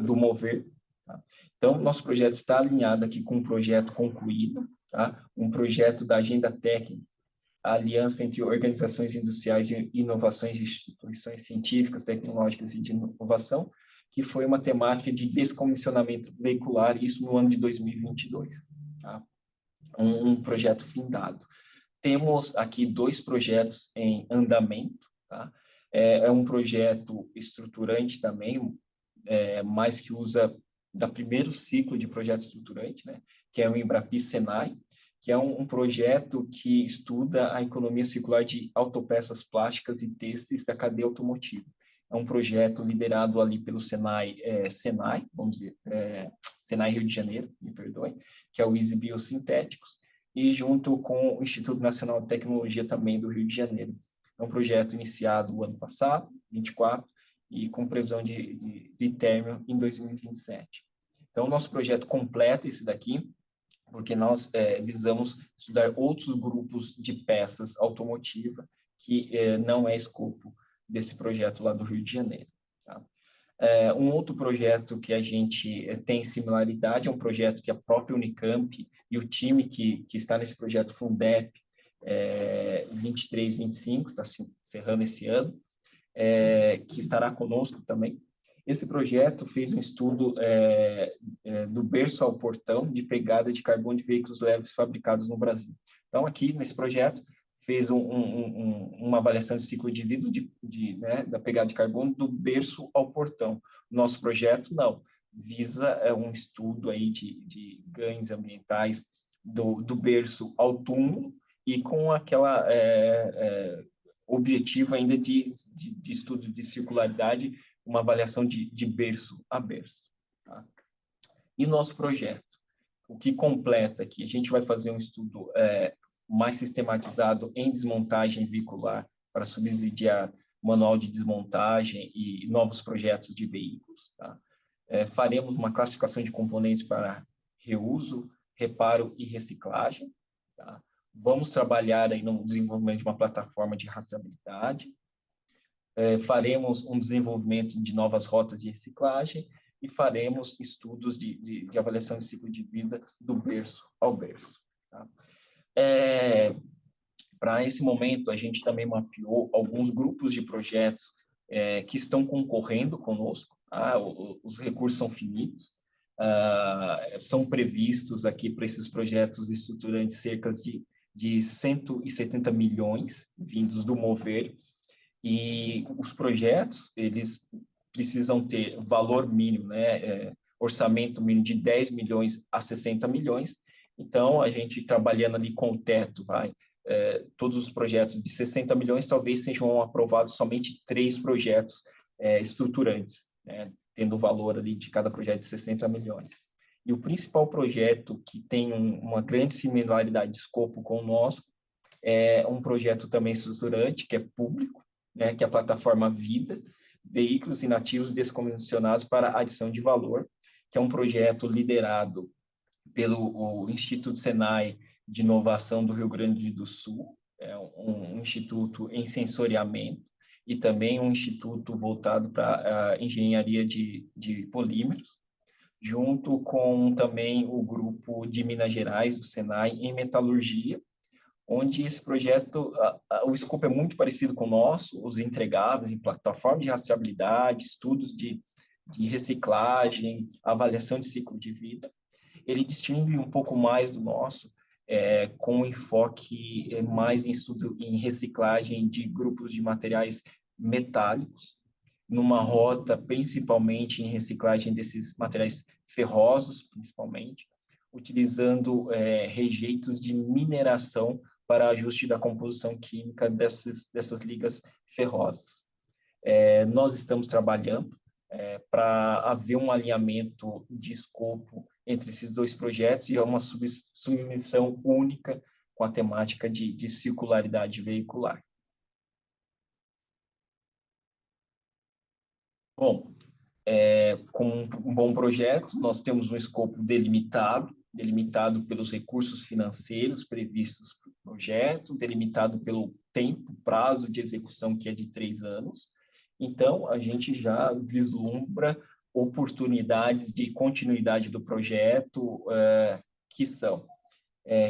do Mover. Tá? Então, nosso projeto está alinhado aqui com um projeto concluído, tá? Um projeto da agenda técnica, a aliança entre organizações industriais de inovações e instituições científicas, tecnológicas e de inovação, que foi uma temática de descomissionamento veicular, isso no ano de 2022. Tá? Um projeto findado. Temos aqui 2 projetos em andamento. Tá? É um projeto estruturante também, mas que usa da primeiro ciclo de projeto estruturante, né? Que é o Embrapi-Senai, que é um projeto que estuda a economia circular de autopeças plásticas e têxteis da cadeia automotiva. É um projeto liderado ali pelo Senai, vamos dizer, Senai Rio de Janeiro, me perdoem, que é o Easy Biosintéticos, e junto com o Instituto Nacional de Tecnologia também do Rio de Janeiro. É um projeto iniciado o ano passado, 24, e com previsão de término em 2027. Então, o nosso projeto completa esse daqui, porque nós visamos estudar outros grupos de peças automotivas que não é escopo desse projeto lá do Rio de Janeiro. Tá? Um outro projeto que a gente tem similaridade é um projeto que a própria Unicamp e o time que está nesse projeto Fundep 23-25, está encerrando esse ano, que estará conosco também. Esse projeto fez um estudo do berço ao portão de pegada de carbono de veículos leves fabricados no Brasil. Então, aqui nesse projeto, fez uma avaliação de ciclo de vida né, da pegada de carbono do berço ao portão. Nosso projeto, não, visa um estudo aí de ganhos ambientais do berço ao túmulo e com aquela objetivo ainda de estudo de circularidade, uma avaliação de berço a berço. Tá? E nosso projeto, o que completa aqui, a gente vai fazer um estudo mais sistematizado em desmontagem veicular para subsidiar manual de desmontagem e novos projetos de veículos. Tá? Faremos uma classificação de componentes para reuso, reparo e reciclagem. Tá? Vamos trabalhar aí no desenvolvimento de uma plataforma de rastreabilidade. Faremos um desenvolvimento de novas rotas de reciclagem e faremos estudos de avaliação de ciclo de vida do berço ao berço. Tá? Para esse momento, a gente também mapeou alguns grupos de projetos que estão concorrendo conosco. Tá? Os recursos são finitos. São previstos aqui para esses projetos estruturantes cerca de 170 milhões vindos do Mover, e os projetos, eles precisam ter valor mínimo, né? Orçamento mínimo de 10 milhões a 60 milhões, então a gente trabalhando ali com o teto, todos os projetos de 60 milhões talvez sejam aprovados somente 3 projetos estruturantes, né? Tendo o valor ali de cada projeto de 60 milhões. E o principal projeto que tem uma grande similaridade de escopo com o nosso é um projeto também estruturante, que é público, né, que é a plataforma Vida, Veículos Inativos Descomissionados para Adição de Valor, que é um projeto liderado pelo Instituto Senai de Inovação do Rio Grande do Sul, um instituto em sensoriamento, e também um instituto voltado para a engenharia de polímeros, junto com também o grupo de Minas Gerais, do Senai, em metalurgia, onde esse projeto, o escopo é muito parecido com o nosso, os entregáveis em plataforma de rastreabilidade, estudos de reciclagem, avaliação de ciclo de vida. Ele distingue um pouco mais do nosso, com enfoque mais em estudo em reciclagem de grupos de materiais metálicos, numa rota principalmente em reciclagem desses materiais ferrosos, principalmente, utilizando rejeitos de mineração para ajuste da composição química dessas ligas ferrosas. Nós estamos trabalhando para haver um alinhamento de escopo entre esses 2 projetos e uma submissão única com a temática de circularidade veicular. Bom, com um bom projeto, nós temos um escopo delimitado pelos recursos financeiros previstos projeto, delimitado pelo tempo, prazo de execução, que é de 3 anos. Então, a gente já vislumbra oportunidades de continuidade do projeto, que são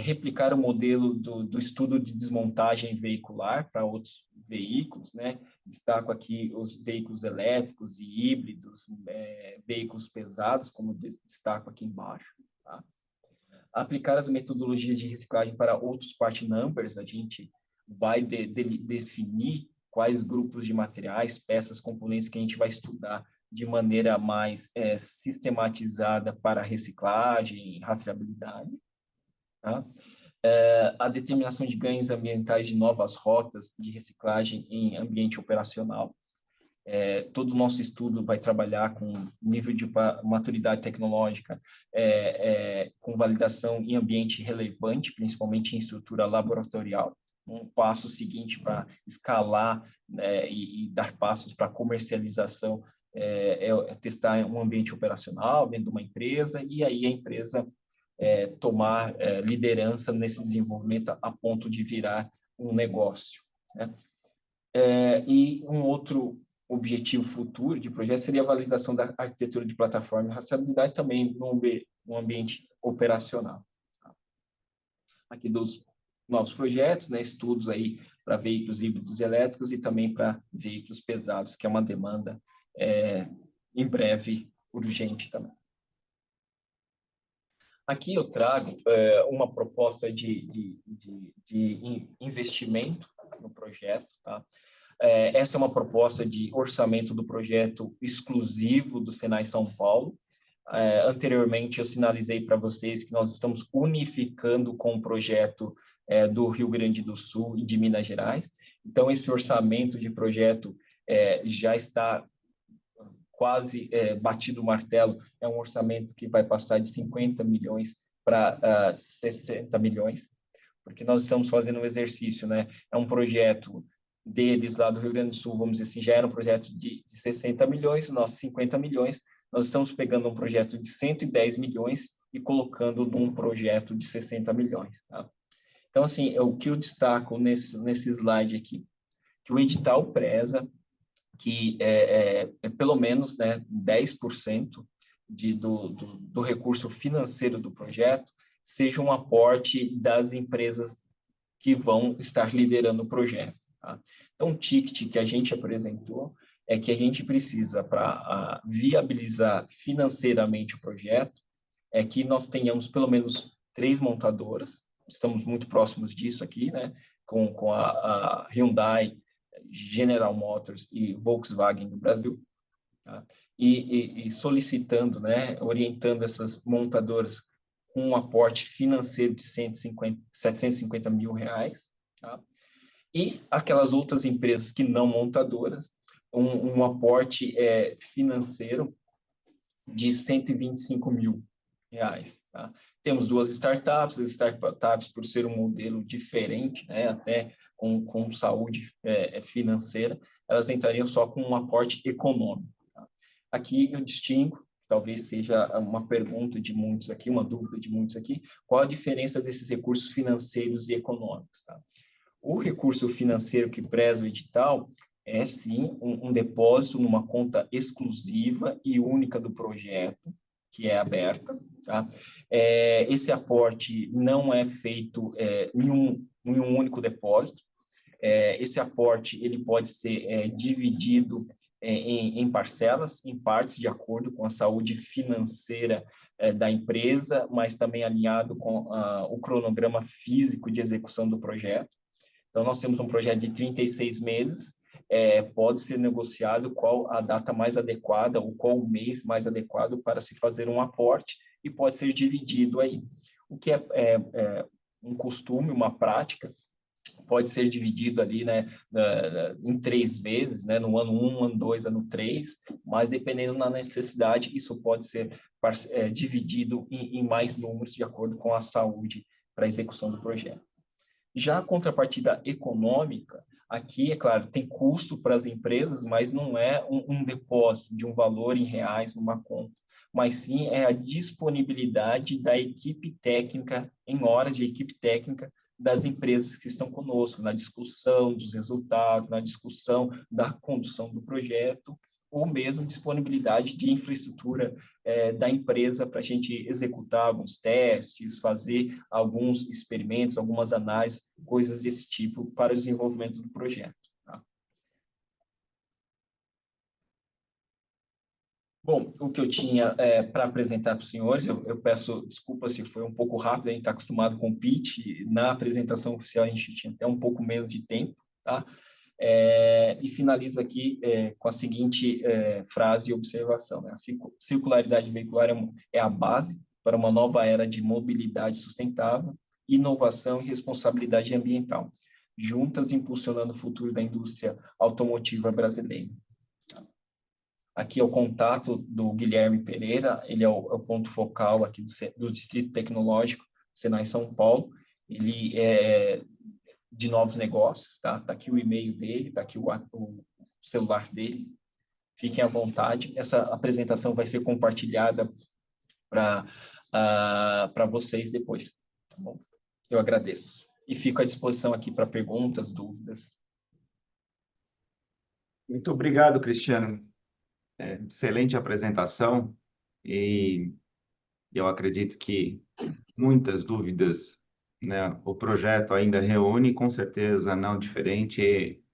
replicar o modelo do estudo de desmontagem veicular para outros veículos, né? Destaco aqui os veículos elétricos e híbridos, veículos pesados, como destaco aqui embaixo. Tá? Aplicar as metodologias de reciclagem para outros part numbers, a gente vai definir quais grupos de materiais, peças, componentes que a gente vai estudar de maneira mais sistematizada para reciclagem e rastreabilidade. Tá? A determinação de ganhos ambientais de novas rotas de reciclagem em ambiente operacional. Todo o nosso estudo vai trabalhar com nível de maturidade tecnológica, com validação em ambiente relevante, principalmente em estrutura laboratorial. Um passo seguinte para escalar, e dar passos para comercialização é testar um ambiente operacional dentro de uma empresa, e aí a empresa tomar liderança nesse desenvolvimento a ponto de virar um negócio. Né? E um outro objetivo futuro de projeto seria a validação da arquitetura de plataforma e rastreabilidade também no ambiente operacional. Tá? Aqui dos novos projetos, né, estudos aí para veículos híbridos elétricos e também para veículos pesados, que é uma demanda em breve urgente também. Aqui eu trago uma proposta de investimento no projeto. Tá? Essa é uma proposta de orçamento do projeto exclusivo do Senai São Paulo. Anteriormente, eu sinalizei para vocês que nós estamos unificando com o projeto do Rio Grande do Sul e de Minas Gerais. Então, esse orçamento de projeto já está quase batido o martelo. É um orçamento que vai passar de 50 milhões para 60 milhões, porque nós estamos fazendo um exercício, né? É um projeto deles lá do Rio Grande do Sul, vamos dizer assim, já era um projeto de 60 milhões, nossos 50 milhões, nós estamos pegando um projeto de 110 milhões e colocando num projeto de 60 milhões. Tá? Então, assim, o que eu destaco nesse slide aqui, que o edital preza que pelo menos, né, 10% do recurso financeiro do projeto seja um aporte das empresas que vão estar liderando o projeto. Tá? Então, o ticket que a gente apresentou é que a gente precisa, para viabilizar financeiramente o projeto, é que nós tenhamos pelo menos 3 montadoras, estamos muito próximos disso aqui, né, com a Hyundai, General Motors e Volkswagen do Brasil, tá? E solicitando, né, orientando essas montadoras com um aporte financeiro de 750 mil reais, tá? E aquelas outras empresas que não montadoras, um aporte financeiro de 125 mil reais. Tá? Temos 2 startups, as startups, por ser um modelo diferente, né, até com saúde financeira, elas entrariam só com um aporte econômico. Tá? Aqui eu distingo, talvez seja uma pergunta de muitos aqui, uma dúvida de muitos aqui, qual a diferença desses recursos financeiros e econômicos? Tá? O recurso financeiro que preza o edital é, sim, um depósito numa conta exclusiva e única do projeto, que é aberta. Tá? Esse aporte não é feito em um único depósito. Esse aporte ele pode ser dividido em parcelas, em partes, de acordo com a saúde financeira da empresa, mas também alinhado com o cronograma físico de execução do projeto. Então, nós temos um projeto de 36 meses, pode ser negociado qual a data mais adequada, ou qual o mês mais adequado para se fazer um aporte, e pode ser dividido aí. O que é um costume, uma prática, pode ser dividido ali, né, em 3 vezes, né, no ano 1, ano 2, ano 3, mas dependendo da necessidade, isso pode ser dividido em mais números, de acordo com a saúde para a execução do projeto. Já a contrapartida econômica, aqui, é claro, tem custo para as empresas, mas não é um depósito de um valor em reais numa conta, mas sim é a disponibilidade da equipe técnica, em horas de equipe técnica, das empresas que estão conosco, na discussão dos resultados, na discussão da condução do projeto, ou mesmo disponibilidade de infraestrutura da empresa para a gente executar alguns testes, fazer alguns experimentos, algumas análises, coisas desse tipo para o desenvolvimento do projeto. Tá? Bom, o que eu tinha para apresentar para os senhores, eu peço desculpa se foi um pouco rápido, a gente está acostumado com o pitch, na apresentação oficial a gente tinha até um pouco menos de tempo, tá? E finalizo aqui com a seguinte frase e observação, né? A circularidade veicular é a base para uma nova era de mobilidade sustentável, inovação e responsabilidade ambiental, juntas impulsionando o futuro da indústria automotiva brasileira. Aqui é o contato do Guilherme Pereira, ele é o ponto focal aqui do Distrito Tecnológico, Senai São Paulo. Ele é de novos negócios, tá? Tá aqui o e-mail dele, tá aqui o celular dele. Fiquem à vontade. Essa apresentação vai ser compartilhada para vocês depois, tá bom? Eu agradeço. E fico à disposição aqui para perguntas, dúvidas. Muito obrigado, Cristiano. Excelente apresentação e eu acredito que muitas dúvidas, né, o projeto ainda reúne, com certeza não diferente,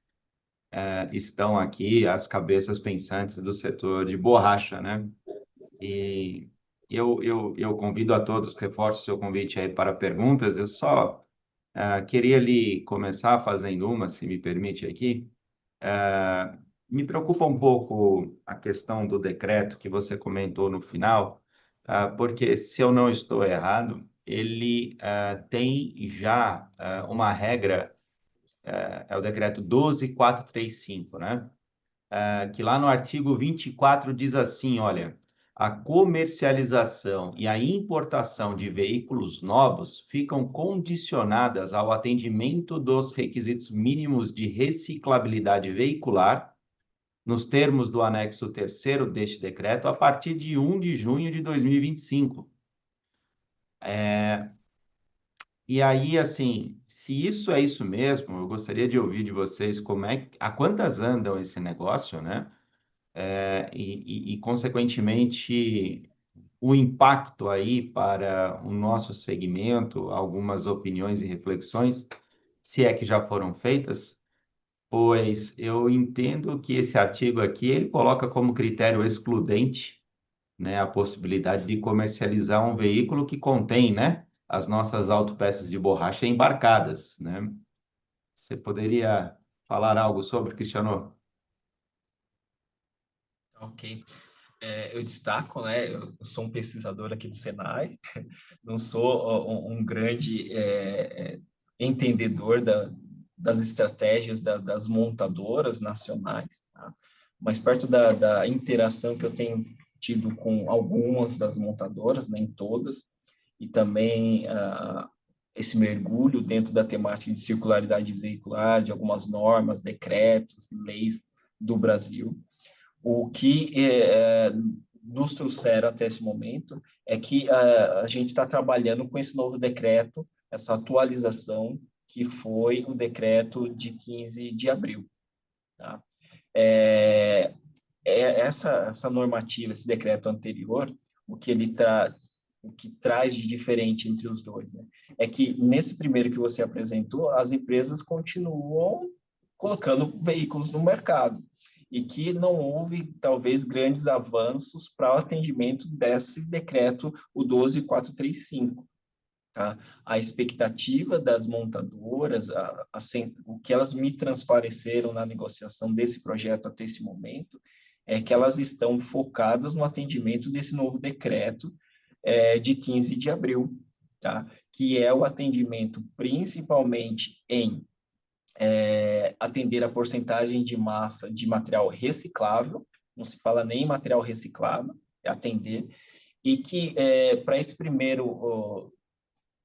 estão aqui as cabeças pensantes do setor de borracha, né? E eu convido a todos, reforço o seu convite aí para perguntas, eu só queria lhe começar fazendo uma, se me permite aqui. Me preocupa um pouco a questão do decreto que você comentou no final, porque, se eu não estou errado, ele tem já uma regra, é o decreto 12.435, né? Que lá no artigo 24 diz assim, olha, a comercialização e a importação de veículos novos ficam condicionadas ao atendimento dos requisitos mínimos de reciclabilidade veicular, nos termos do anexo 3º deste decreto, a partir de 1 de junho de 2025. E aí, assim, se isso é isso mesmo, eu gostaria de ouvir de vocês a quantas andam esse negócio, né? Consequentemente, o impacto aí para o nosso segmento, algumas opiniões e reflexões, se é que já foram feitas, pois eu entendo que esse artigo aqui, ele coloca como critério excludente, né, a possibilidade de comercializar um veículo que contém, né, as nossas autopeças de borracha embarcadas, né? Você poderia falar algo sobre, Cristiano? Ok. Eu destaco, né? Eu sou um pesquisador aqui do Senai, não sou um grande entendedor das estratégias das montadoras nacionais, tá? Mas perto da interação que eu tenho tido com algumas das montadoras, nem todas, e também esse mergulho dentro da temática de circularidade veicular, de algumas normas, decretos, leis do Brasil. O que nos trouxeram até esse momento é que a gente está trabalhando com esse novo decreto, essa atualização, que foi o decreto de 15 de abril. Tá? Essa normativa, esse decreto anterior, o que traz de diferente entre os dois, né? É que nesse primeiro que você apresentou, as empresas continuam colocando veículos no mercado e que não houve, talvez, grandes avanços para o atendimento desse decreto, o 12.435. Tá? A expectativa das montadoras, o que elas me transpareceram na negociação desse projeto até esse momento, é que elas estão focadas no atendimento desse novo decreto de 15 de abril, tá? Que é o atendimento principalmente em atender a porcentagem de massa de material reciclável, não se fala nem em material reciclado, é atender, e que para esse primeiro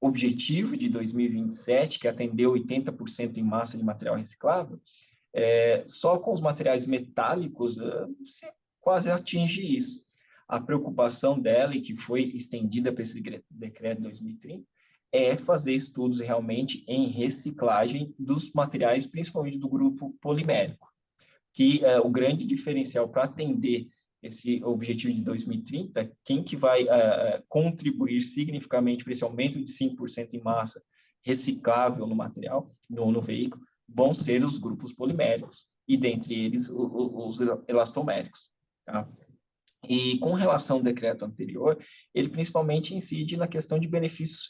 objetivo de 2027, que é atender 80% em massa de material reciclável, só com os materiais metálicos você quase atinge isso. A preocupação dela, e que foi estendida para esse decreto de 2030, é fazer estudos realmente em reciclagem dos materiais, principalmente do grupo polimérico, que o grande diferencial para atender esse objetivo de 2030, quem que vai contribuir significativamente para esse aumento de 5% em massa reciclável no material, no veículo, vão ser os grupos poliméricos, e dentre eles os elastoméricos. Tá? E com relação ao decreto anterior, ele principalmente incide na questão de benefícios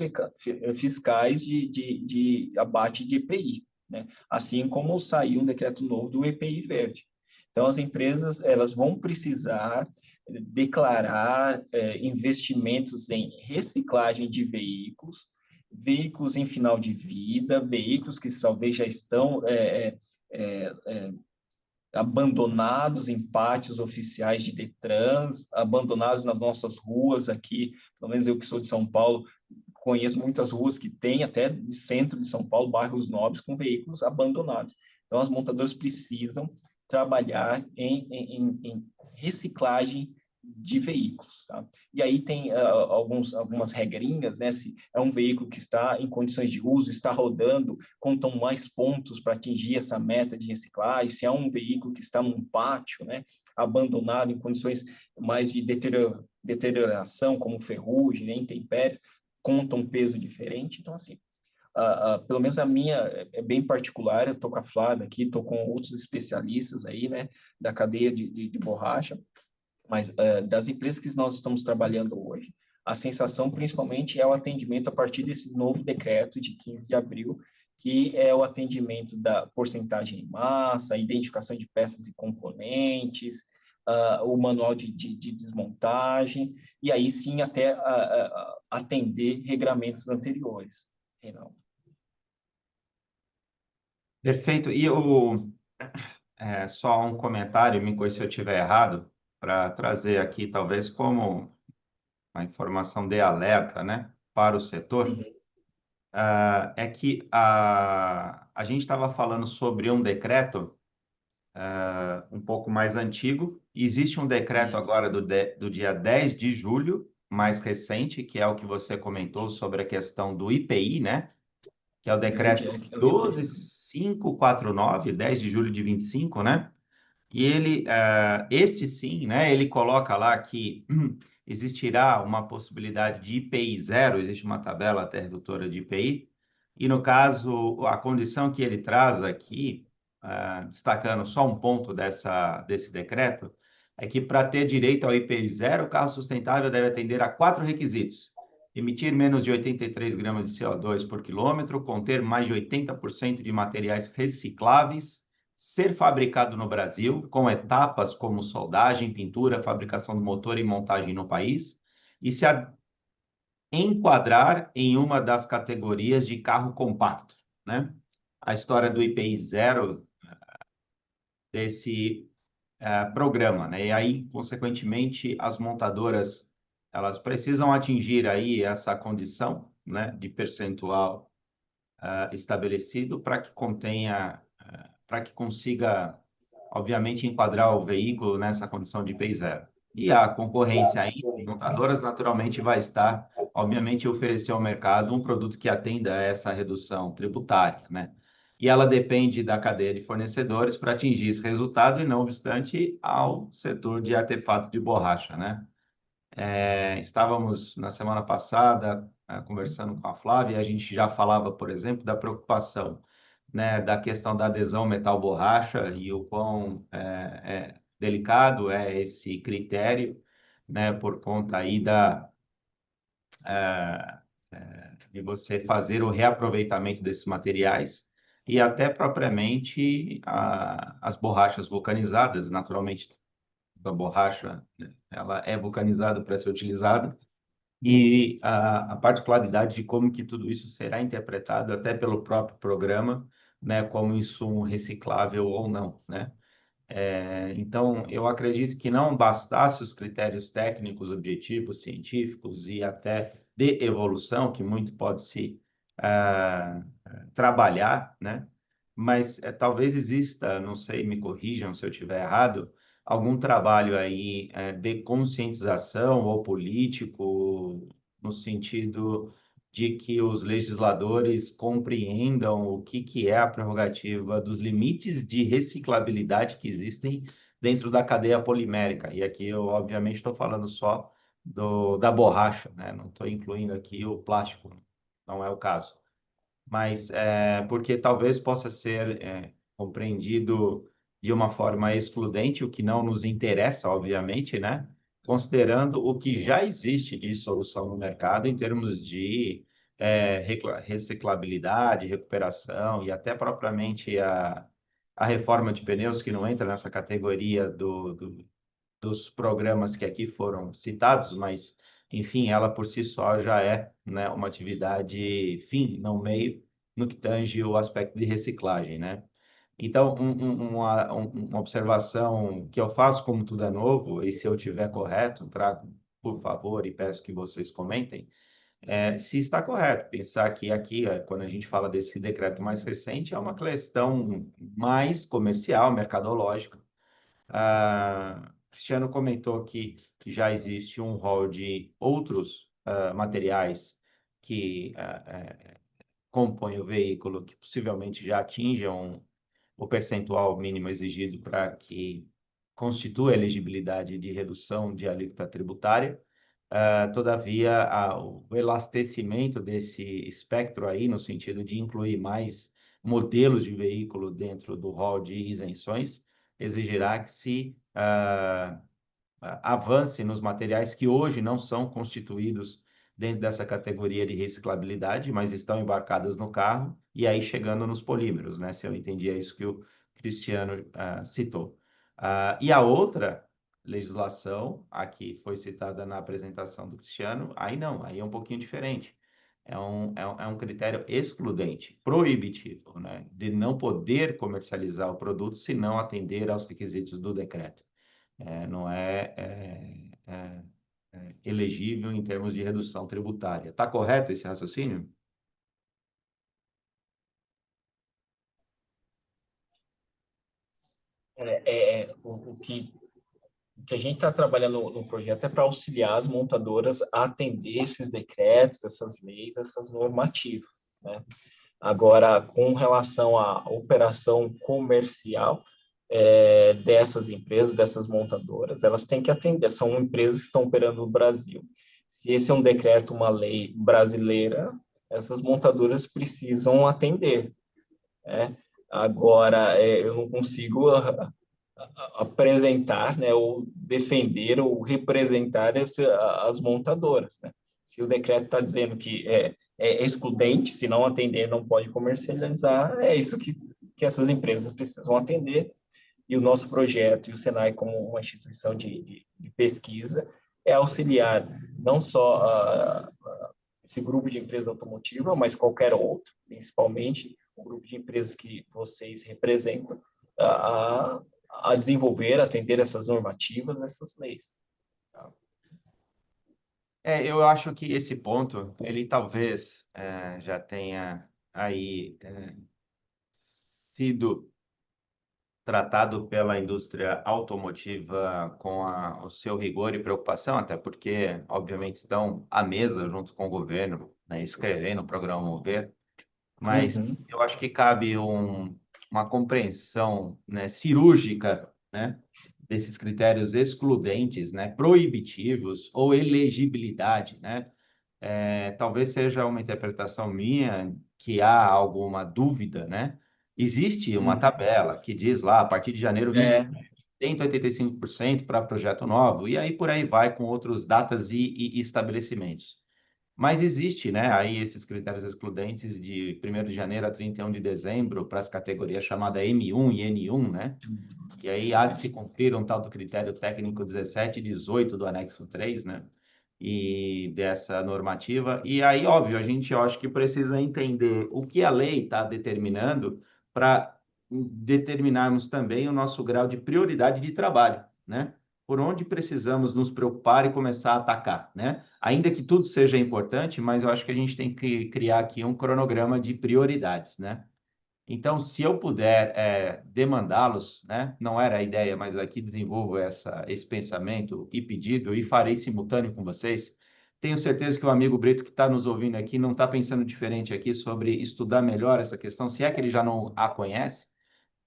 fiscais de abate de EPI, né? Assim como saiu um decreto novo do EPI verde. Então, as empresas elas vão precisar declarar investimentos em reciclagem de veículos, veículos em final de vida, veículos que talvez já estão abandonados em pátios oficiais de Detrans, abandonados nas nossas ruas aqui, pelo menos eu que sou de São Paulo, conheço muitas ruas que tem até de centro de São Paulo, bairros nobres, com veículos abandonados. Então, as montadoras precisam trabalhar em reciclagem de veículos, tá? E aí tem algumas regrinhas, né? Se é um veículo que está em condições de uso, está rodando, contam mais pontos para atingir essa meta de reciclagem. Se é um veículo que está num pátio, né, abandonado em condições mais de deterioração, como ferrugem, né, intempéries, conta um peso diferente. Então, assim, pelo menos a minha é bem particular. Eu estou com a Flávia aqui, estou com outros especialistas aí, né, da cadeia de borracha. Mas das empresas que nós estamos trabalhando hoje, a sensação principalmente é o atendimento a partir desse novo decreto de 15 de abril, que é o atendimento da porcentagem em massa, a identificação de peças e componentes, o manual de desmontagem, e aí sim até atender regramentos anteriores. Reinaldo. Perfeito. E só um comentário, me corrija se eu estiver errado, para trazer aqui, talvez, como uma informação de alerta, né, para o setor. Uhum. É que a gente estava falando sobre um decreto um pouco mais antigo. Existe um decreto Isso. agora do dia 10 de julho, mais recente, que é o que você comentou sobre a questão do IPI, né? Que é o Verde decreto é o IPI. 12549, 10 de julho de 25, né? E ele, este sim, né? Ele coloca lá que existirá uma possibilidade de IPI zero, existe uma tabela até redutora de IPI, e no caso, a condição que ele traz aqui, destacando só um ponto desse decreto, é que para ter direito ao IPI zero, o carro sustentável deve atender a 4 requisitos: emitir menos de 83 gramas de CO2 por quilômetro, conter mais de 80% de materiais recicláveis, ser fabricado no Brasil, com etapas como soldagem, pintura, fabricação do motor e montagem no país, e se enquadrar em uma das categorias de carro compacto, né? A história do IPI zero desse programa, né? E aí, consequentemente, as montadoras elas precisam atingir aí essa condição, né, de percentual estabelecido para que contenha, para que consiga, obviamente, enquadrar o veículo nessa condição de IPI zero. E a concorrência aí, montadoras, naturalmente, vai estar, obviamente, oferecer ao mercado um produto que atenda a essa redução tributária, né? E ela depende da cadeia de fornecedores para atingir esse resultado, e não obstante ao setor de artefatos de borracha, né? Estávamos na semana passada conversando com a Flávia, e a gente já falava, por exemplo, da preocupação, né, da questão da adesão metal-borracha e o quão delicado é esse critério, né, por conta aí de você fazer o reaproveitamento desses materiais e até propriamente as borrachas vulcanizadas. Naturalmente, a borracha, né, ela é vulcanizada para ser utilizada, e a particularidade de como que tudo isso será interpretado até pelo próprio programa, né, como insumo reciclável ou não, né? Então, eu acredito que não bastasse os critérios técnicos, objetivos, científicos e até de evolução, que muito pode se trabalhar, né? Mas talvez exista, não sei, me corrijam se eu estiver errado, algum trabalho aí de conscientização ou político, no sentido de que os legisladores compreendam o que é a prerrogativa dos limites de reciclabilidade que existem dentro da cadeia polimérica. E aqui eu, obviamente, estou falando só da borracha, né? Não estou incluindo aqui o plástico, não é o caso. Mas porque talvez possa ser compreendido de uma forma excludente, o que não nos interessa, obviamente, né? Considerando o que já existe de solução no mercado em termos de reciclabilidade, recuperação e até propriamente a reforma de pneus, que não entra nessa categoria dos programas que aqui foram citados, mas, enfim, ela por si só já é, né, uma atividade fim, não meio, no que tange o aspecto de reciclagem, né? Então, uma observação que eu faço, como tudo é novo, e se eu tiver correto, trago, por favor, e peço que vocês comentem, se está correto pensar que aqui, quando a gente fala desse decreto mais recente, é uma questão mais comercial, mercadológica. Cristiano comentou que já existe um rol de outros materiais que compõem o veículo, que possivelmente já atinjam o percentual mínimo exigido para que constitua a elegibilidade de redução de alíquota tributária. Todavia, o elastecimento desse espectro aí, no sentido de incluir mais modelos de veículo dentro do rol de isenções, exigirá que se avance nos materiais que hoje não são constituídos dentro dessa categoria de reciclabilidade, mas estão embarcadas no carro, e aí chegando nos polímeros, né? Se eu entendi, é isso que o Cristiano citou. E a outra legislação, aqui foi citada na apresentação do Cristiano, aí não, aí é um pouquinho diferente. É um critério excludente, proibitivo, né? De não poder comercializar o produto se não atender aos requisitos do decreto. Não é elegível em termos de redução tributária. Está correto esse raciocínio? O que a gente está trabalhando no projeto é para auxiliar as montadoras a atender esses decretos, essas leis, essas normativas, né? Agora, com relação à operação comercial dessas empresas, dessas montadoras, elas têm que atender, são empresas que estão operando no Brasil. Se esse é um decreto, uma lei brasileira, essas montadoras precisam atender, né? Agora, eu não consigo apresentar, né, ou defender ou representar as montadoras, né? Se o decreto está dizendo que é excludente, se não atender não pode comercializar, é isso que essas empresas precisam atender. E o nosso projeto, e o Senai como uma instituição de pesquisa, é auxiliar não só esse grupo de empresas automotiva, mas qualquer outro, principalmente o grupo de empresas que vocês representam, a, a desenvolver, atender essas normativas, essas leis. Tá? Eu acho que esse ponto, ele talvez já tenha aí sido tratado pela indústria automotiva com o seu rigor e preocupação, até porque, obviamente, estão à mesa junto com o governo, né, escrevendo o programa Mover, mas Uhum. eu acho que cabe uma compreensão, né, cirúrgica, né, desses critérios excludentes, né, proibitivos ou elegibilidade, né? Talvez seja uma interpretação minha que há alguma dúvida, né? Existe uma Uhum. tabela que diz lá, a partir de janeiro É, 185% para projeto novo, e aí por aí vai com outros datas e estabelecimentos. Mas existe, né, aí esses critérios excludentes de 1º de janeiro a 31 de dezembro para as categorias chamadas M1 e N1, né? E aí há de se cumprir um tal do critério técnico 17 e 18 do anexo 3, né? E dessa normativa. E aí, óbvio, a gente, eu acho que precisa entender o que a lei está determinando para determinarmos também o nosso grau de prioridade de trabalho, né? Por onde precisamos nos preocupar e começar a atacar, né? Ainda que tudo seja importante, mas eu acho que a gente tem que criar aqui um cronograma de prioridades, né? Então, se eu puder demandá-los, né? Não era a ideia, mas aqui desenvolvo esse pensamento e pedido e farei simultâneo com vocês, Tenho certeza que o amigo Brito que está nos ouvindo aqui não está pensando diferente aqui sobre estudar melhor essa questão, se é que ele já não a conhece,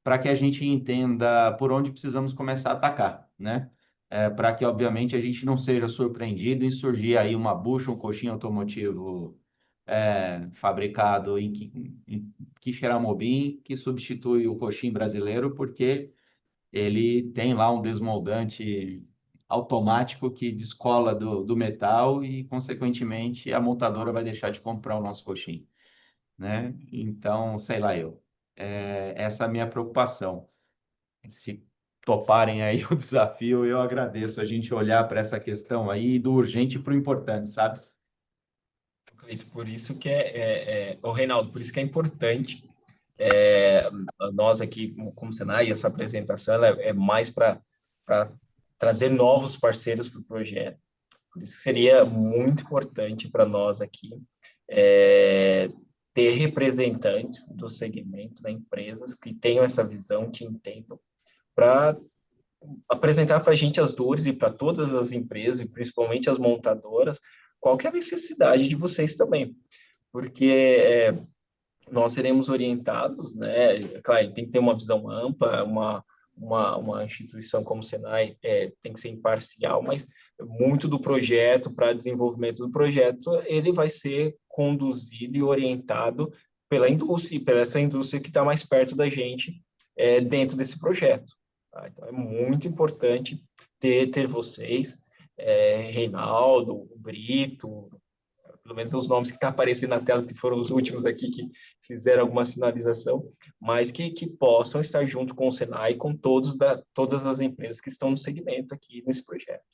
para que a gente entenda por onde precisamos começar a atacar, né? Para que, obviamente, a gente não seja surpreendido em surgir aí uma bucha, um coxinha automotivo fabricado em Quixeramobim, que substitui o coxim brasileiro, porque ele tem lá um desmoldante automático que descola do metal e, consequentemente, a montadora vai deixar de comprar o nosso coxim, né? Então, sei lá eu. Essa é a minha preocupação. Se toparem aí o desafio, eu agradeço a gente olhar para essa questão aí do urgente para o importante, sabe? Cleito, por isso que Ô, Reinaldo, por isso que é importante nós aqui, como Senai, essa apresentação ela é mais para trazer novos parceiros para o projeto. Por isso que seria muito importante para nós aqui ter representantes do segmento, da empresas que tenham essa visão, que entendam, para apresentar para a gente as dores e para todas as empresas, e principalmente as montadoras, qual que é a necessidade de vocês também. Porque nós seremos orientados, né? Claro, tem que ter uma visão ampla, uma instituição como o Senai tem que ser imparcial, mas muito do projeto, para desenvolvimento do projeto, ele vai ser conduzido e orientado pela indústria, pela essa indústria que está mais perto da gente dentro desse projeto. Tá? Então, é muito importante ter vocês, Reinaldo, Brito, pelo menos os nomes que estão aparecendo na tela, que foram os últimos aqui que fizeram alguma sinalização, mas que possam estar junto com o Senai e com todas as empresas que estão no segmento aqui nesse projeto.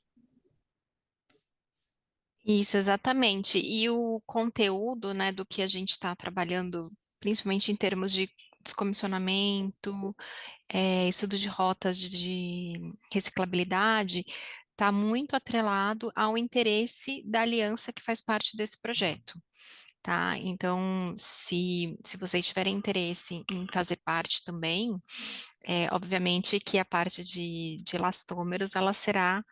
Isso, exatamente. E o conteúdo, né, do que a gente está trabalhando, principalmente em termos de descomissionamento, estudo de rotas de reciclabilidade, está muito atrelado ao interesse da aliança que faz parte desse projeto. Tá? Então, se vocês tiverem interesse em fazer parte também, obviamente que a parte de elastômeros, ela será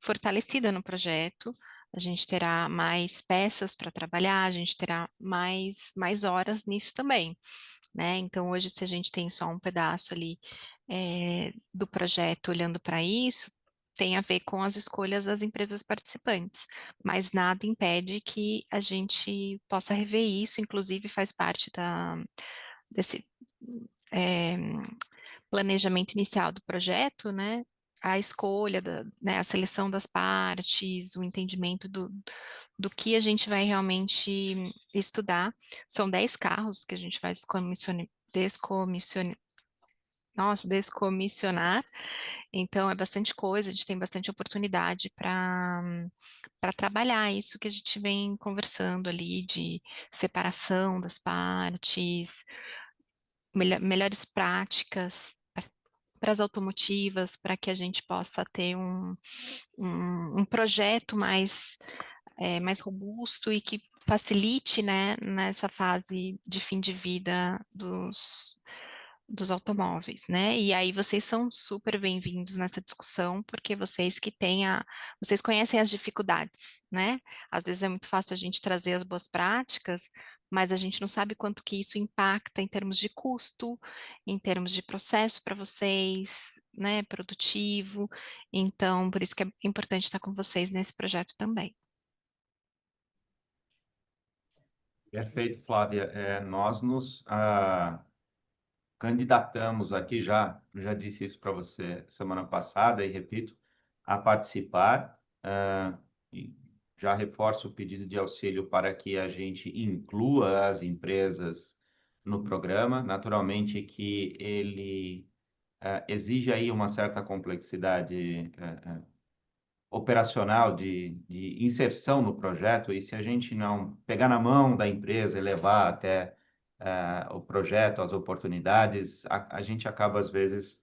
fortalecida no projeto, a gente terá mais peças para trabalhar, a gente terá mais horas nisso também, né? Então, hoje, se a gente tem só um pedaço ali do projeto olhando para isso, tem a ver com as escolhas das empresas participantes, mas nada impede que a gente possa rever isso, inclusive faz parte desse planejamento inicial do projeto, né? A escolha, né, a seleção das partes, o entendimento do que a gente vai realmente estudar. São 10 carros que a gente vai descomissionar. Então, é bastante coisa, a gente tem bastante oportunidade para trabalhar isso que a gente vem conversando ali, de separação das partes, melhores práticas para as automotivas, para que a gente possa ter um projeto mais robusto e que facilite, né, nessa fase de fim de vida dos automóveis, né? E aí vocês são super bem-vindos nessa discussão, porque vocês conhecem as dificuldades, né? Às vezes é muito fácil a gente trazer as boas práticas, mas a gente não sabe quanto que isso impacta em termos de custo, em termos de processo para vocês, né, produtivo. Então, por isso que é importante estar com vocês nesse projeto também. Perfeito, Flávia. Nós nos candidatamos aqui já disse isso para você semana passada e repito, a participar. E já reforço o pedido de auxílio para que a gente inclua as empresas no programa. Naturalmente que ele exige aí uma certa complexidade operacional de inserção no projeto, e se a gente não pegar na mão da empresa e levar até o projeto, as oportunidades, a gente acaba, às vezes,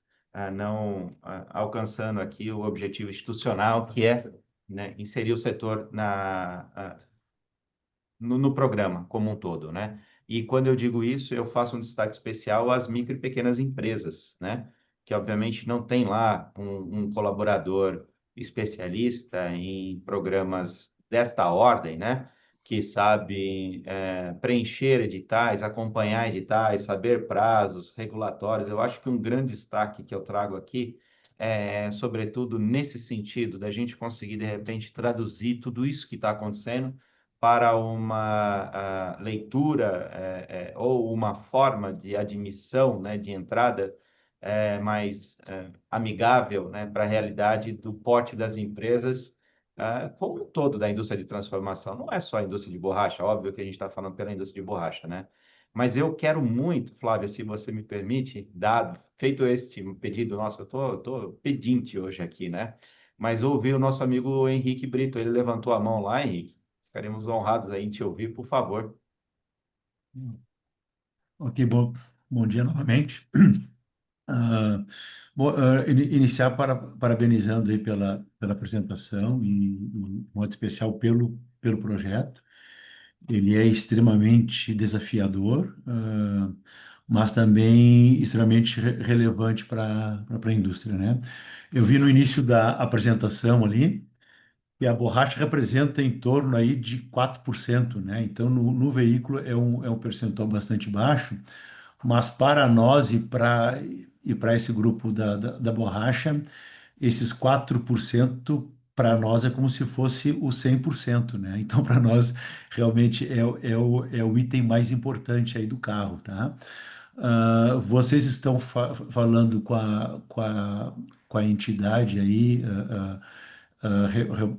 não alcançando aqui o objetivo institucional, que é, né, inserir o setor no programa como um todo, né? E quando eu digo isso, eu faço um destaque especial às micro e pequenas empresas, né? Que obviamente não tem lá um colaborador especialista em programas desta ordem, né? Que sabe preencher editais, acompanhar editais, saber prazos regulatórios. Eu acho que um grande destaque que eu trago aqui sobretudo, nesse sentido, da gente conseguir, de repente, traduzir tudo isso que está acontecendo para uma leitura ou uma forma de admissão, né, de entrada mais amigável, né, para a realidade do porte das empresas como um todo da indústria de transformação. Não é só a indústria de borracha, óbvio que a gente está falando pela indústria de borracha, né? Mas eu quero muito, Flávia, se você me permite, feito este pedido nosso, eu tô pedinte hoje aqui, né? Mas ouvir o nosso amigo Henrique Brito, ele levantou a mão lá, Henrique. Ficaremos honrados aí em te ouvir, por favor. Ok, bom dia novamente. Ah, iniciar parabenizando aí pela apresentação e, de modo especial, pelo projeto. Ele é extremamente desafiador, mas também extremamente relevante para a indústria, né? Eu vi no início da apresentação ali que a borracha representa em torno aí de 4%, né? Então, no veículo é um percentual bastante baixo, mas para nós e para esse grupo da borracha, esses 4% para nós é como se fosse o 100%, né? Então, para nós, realmente é o item mais importante aí do carro, tá? Vocês estão falando com a entidade aí,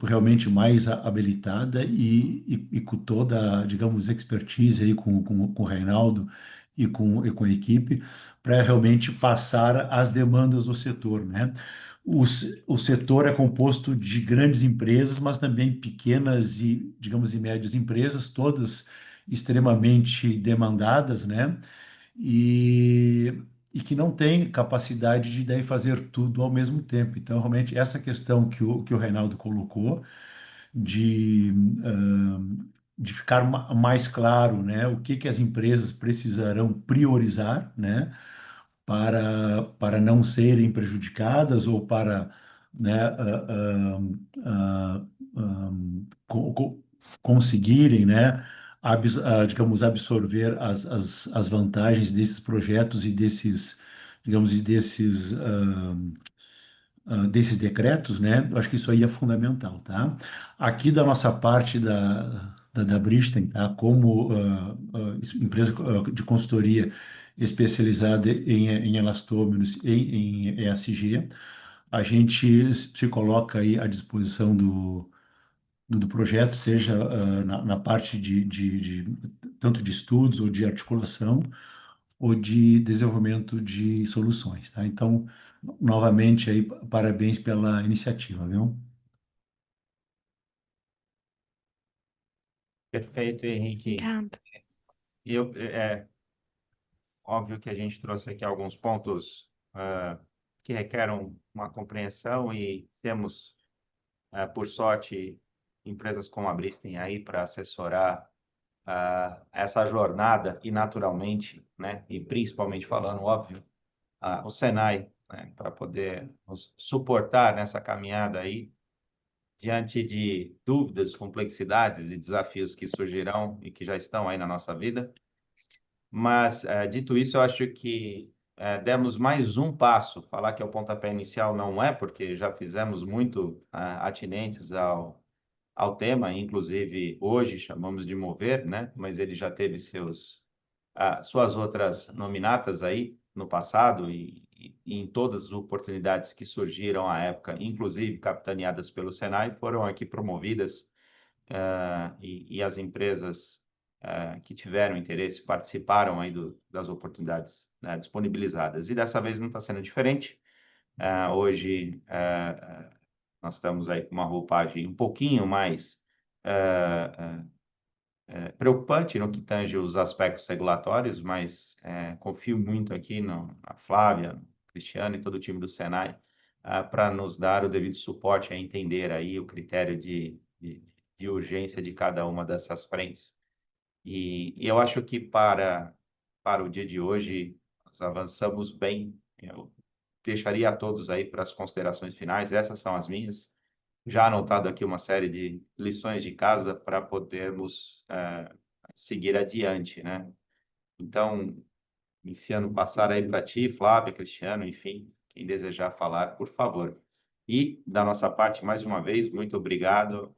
realmente mais habilitada e com toda, digamos, expertise aí com o Reinaldo e com a equipe, para realmente passar as demandas do setor, né? O setor é composto de grandes empresas, mas também pequenas e, digamos, e médias empresas, todas extremamente demandadas, né? E, e que não tem capacidade de daí fazer tudo ao mesmo tempo. Então, realmente, essa questão que o Reinaldo colocou de, de ficar mais claro, né, o que as empresas precisarão priorizar, né, para não serem prejudicadas ou para, né, conseguirem, né, digamos, absorver as vantagens desses projetos e desses, digamos, desses decretos, né? Eu acho que isso aí é fundamental, tá? Aqui da nossa parte da Bristen, tá? Como empresa de consultoria especializada em elastômeros e em ESG, a gente se coloca aí à disposição do projeto, seja na parte tanto de estudos ou de articulação, ou de desenvolvimento de soluções, tá? Então, novamente aí, parabéns pela iniciativa, viu? Perfeito, Henrique. Obrigada. É óbvio que a gente trouxe aqui alguns pontos que requerem uma compreensão e temos, por sorte, empresas como a Bristen aí para assessorar essa jornada e naturalmente, né, e principalmente falando, óbvio, o Senai, né, para poder nos suportar nessa caminhada aí, diante de dúvidas, complexidades e desafios que surgirão e que já estão aí na nossa vida. Mas, dito isso, eu acho que demos mais um passo. Falar que é o pontapé inicial não é, porque já fizemos muito atinentes ao tema, inclusive hoje chamamos de Mover, né? Mas ele já teve suas outras nominatas aí no passado e em todas as oportunidades que surgiram à época, inclusive capitaneadas pelo Senai, foram aqui promovidas e as empresas que tiveram interesse participaram aí das oportunidades disponibilizadas. E dessa vez não está sendo diferente. Hoje nós estamos aí com uma roupagem um pouquinho mais preocupante no que tange os aspectos regulatórios, mas confio muito aqui na Flávia, no Cristiano e todo o time do Senai para nos dar o devido suporte a entender aí o critério de urgência de cada uma dessas frentes. E eu acho que para o dia de hoje nós avançamos bem. Eu deixaria a todos aí para as considerações finais, essas são as minhas. já anotado aqui uma série de lições de casa para podermos seguir adiante, né? Então, iniciando passar aí para ti, Flávia, Cristiano, enfim, quem desejar falar, por favor. E, da nossa parte, mais uma vez, muito obrigado.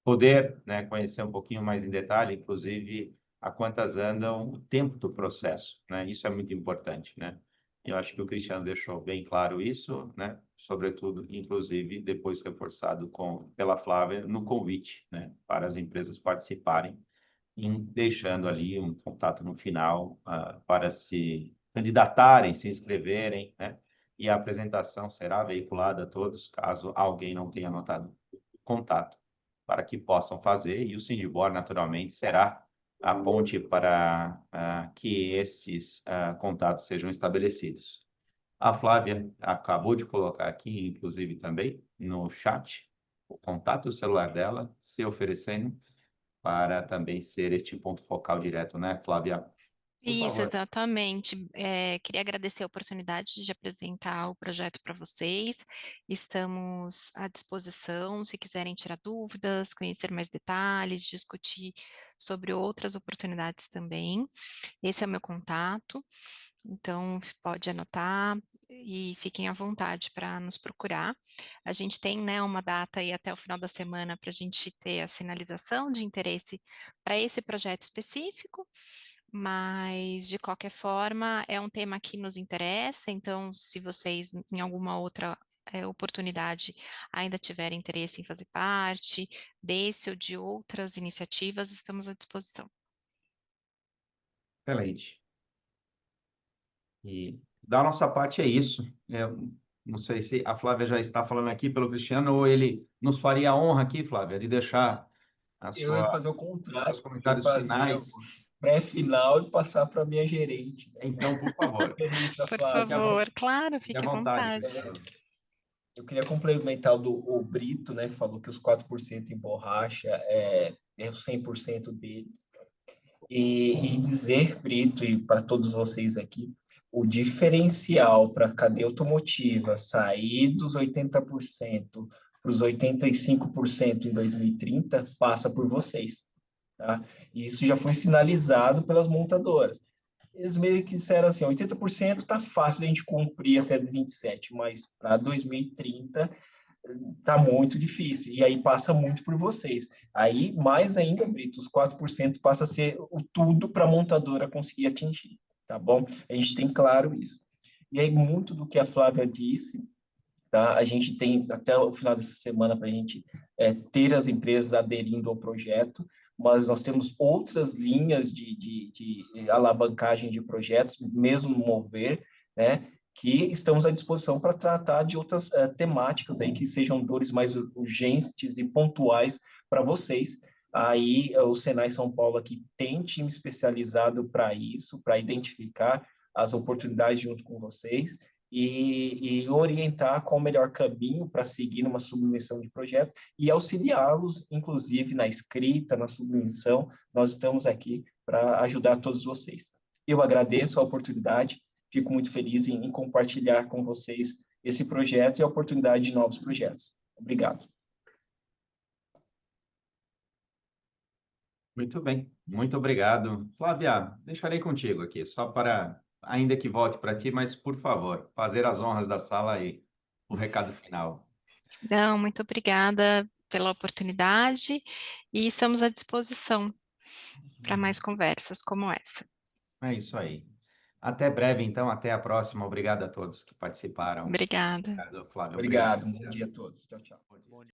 Poder, né, conhecer um pouquinho mais em detalhe, inclusive, a quantas andam o tempo do processo, né? Isso é muito importante, né? Eu acho que o Cristiano deixou bem claro isso, né? Sobretudo, inclusive, depois reforçado pela Flávia no convite, né, para as empresas participarem, deixando ali um contato no final para se candidatarem, se inscreverem, né? E a apresentação será veiculada a todos, caso alguém não tenha anotado o contato, para que possam fazer, e o Sindibor, naturalmente, será a ponte para que esses contatos sejam estabelecidos. A Flávia acabou de colocar aqui, inclusive também, no chat, o contato do celular dela, se oferecendo para também ser este ponto focal direto, né, Flávia? Por Isso, favor. exatamente. Queria agradecer a oportunidade de apresentar o projeto para vocês. Estamos à disposição, se quiserem tirar dúvidas, conhecer mais detalhes, discutir sobre outras oportunidades também. Esse é o meu contato, então pode anotar e fiquem à vontade para nos procurar. A gente tem, né, uma data aí até o final da semana para a gente ter a sinalização de interesse para esse projeto específico, mas de qualquer forma é um tema que nos interessa, então se vocês em alguma outra oportunidade ainda tiverem interesse em fazer parte desse ou de outras iniciativas, estamos à disposição. Excelente. E da nossa parte é isso. Eu não sei se a Flávia já está falando aqui pelo Cristiano ou ele nos faria a honra aqui, Flávia, de deixar Eu ia fazer o os contrário, seus eu ia comentários fazer o finais. pré-final e passar para a minha gerente. Então, por favor, Permita, Por Flávio. favor, claro, fique à fique à vontade, vontade. Cristiano. Eu queria complementar o Brito, né? Falou que os 4% em borracha é o 100% deles. E dizer, Brito, e para todos vocês aqui, o diferencial para a cadeia automotiva sair dos 80% para os 85% em 2030 passa por vocês. Tá? E isso já foi sinalizado pelas montadoras. Eles meio que disseram assim, 80% está fácil a gente cumprir até 27, mas para 2030 tá muito difícil. E aí passa muito por vocês. Aí, mais ainda, Brito, os 4% passa a ser o tudo para a montadora conseguir atingir, tá bom? A gente tem claro isso. E aí, muito do que a Flávia disse, tá? A gente tem até o final dessa semana para a gente ter as empresas aderindo ao projeto, mas nós temos outras linhas de alavancagem de projetos, mesmo no Mover, né? Que estamos à disposição para tratar de outras temáticas aí que sejam dores mais urgentes e pontuais para vocês. Aí o Senai São Paulo aqui tem time especializado para isso, para identificar as oportunidades junto com vocês e orientar qual o melhor caminho para seguir numa submissão de projeto e auxiliá-los, inclusive, na escrita, na submissão. Nós estamos aqui para ajudar todos vocês. Eu agradeço a oportunidade, fico muito feliz em compartilhar com vocês esse projeto e a oportunidade de novos projetos. Obrigado. Muito bem, muito obrigado. Flávia, deixarei contigo aqui, só para, ainda que volte para ti, mas por favor, fazer as honras da sala e o recado final. Não, muito obrigada pela oportunidade e estamos à disposição para mais conversas como essa. É isso aí. Até breve, então, até a próxima. Obrigado a todos que participaram. Obrigada. Obrigado, Flávio. Obrigado, Obrigado. Bom Cristiano. dia a todos. Tchau, tchau. Bom dia.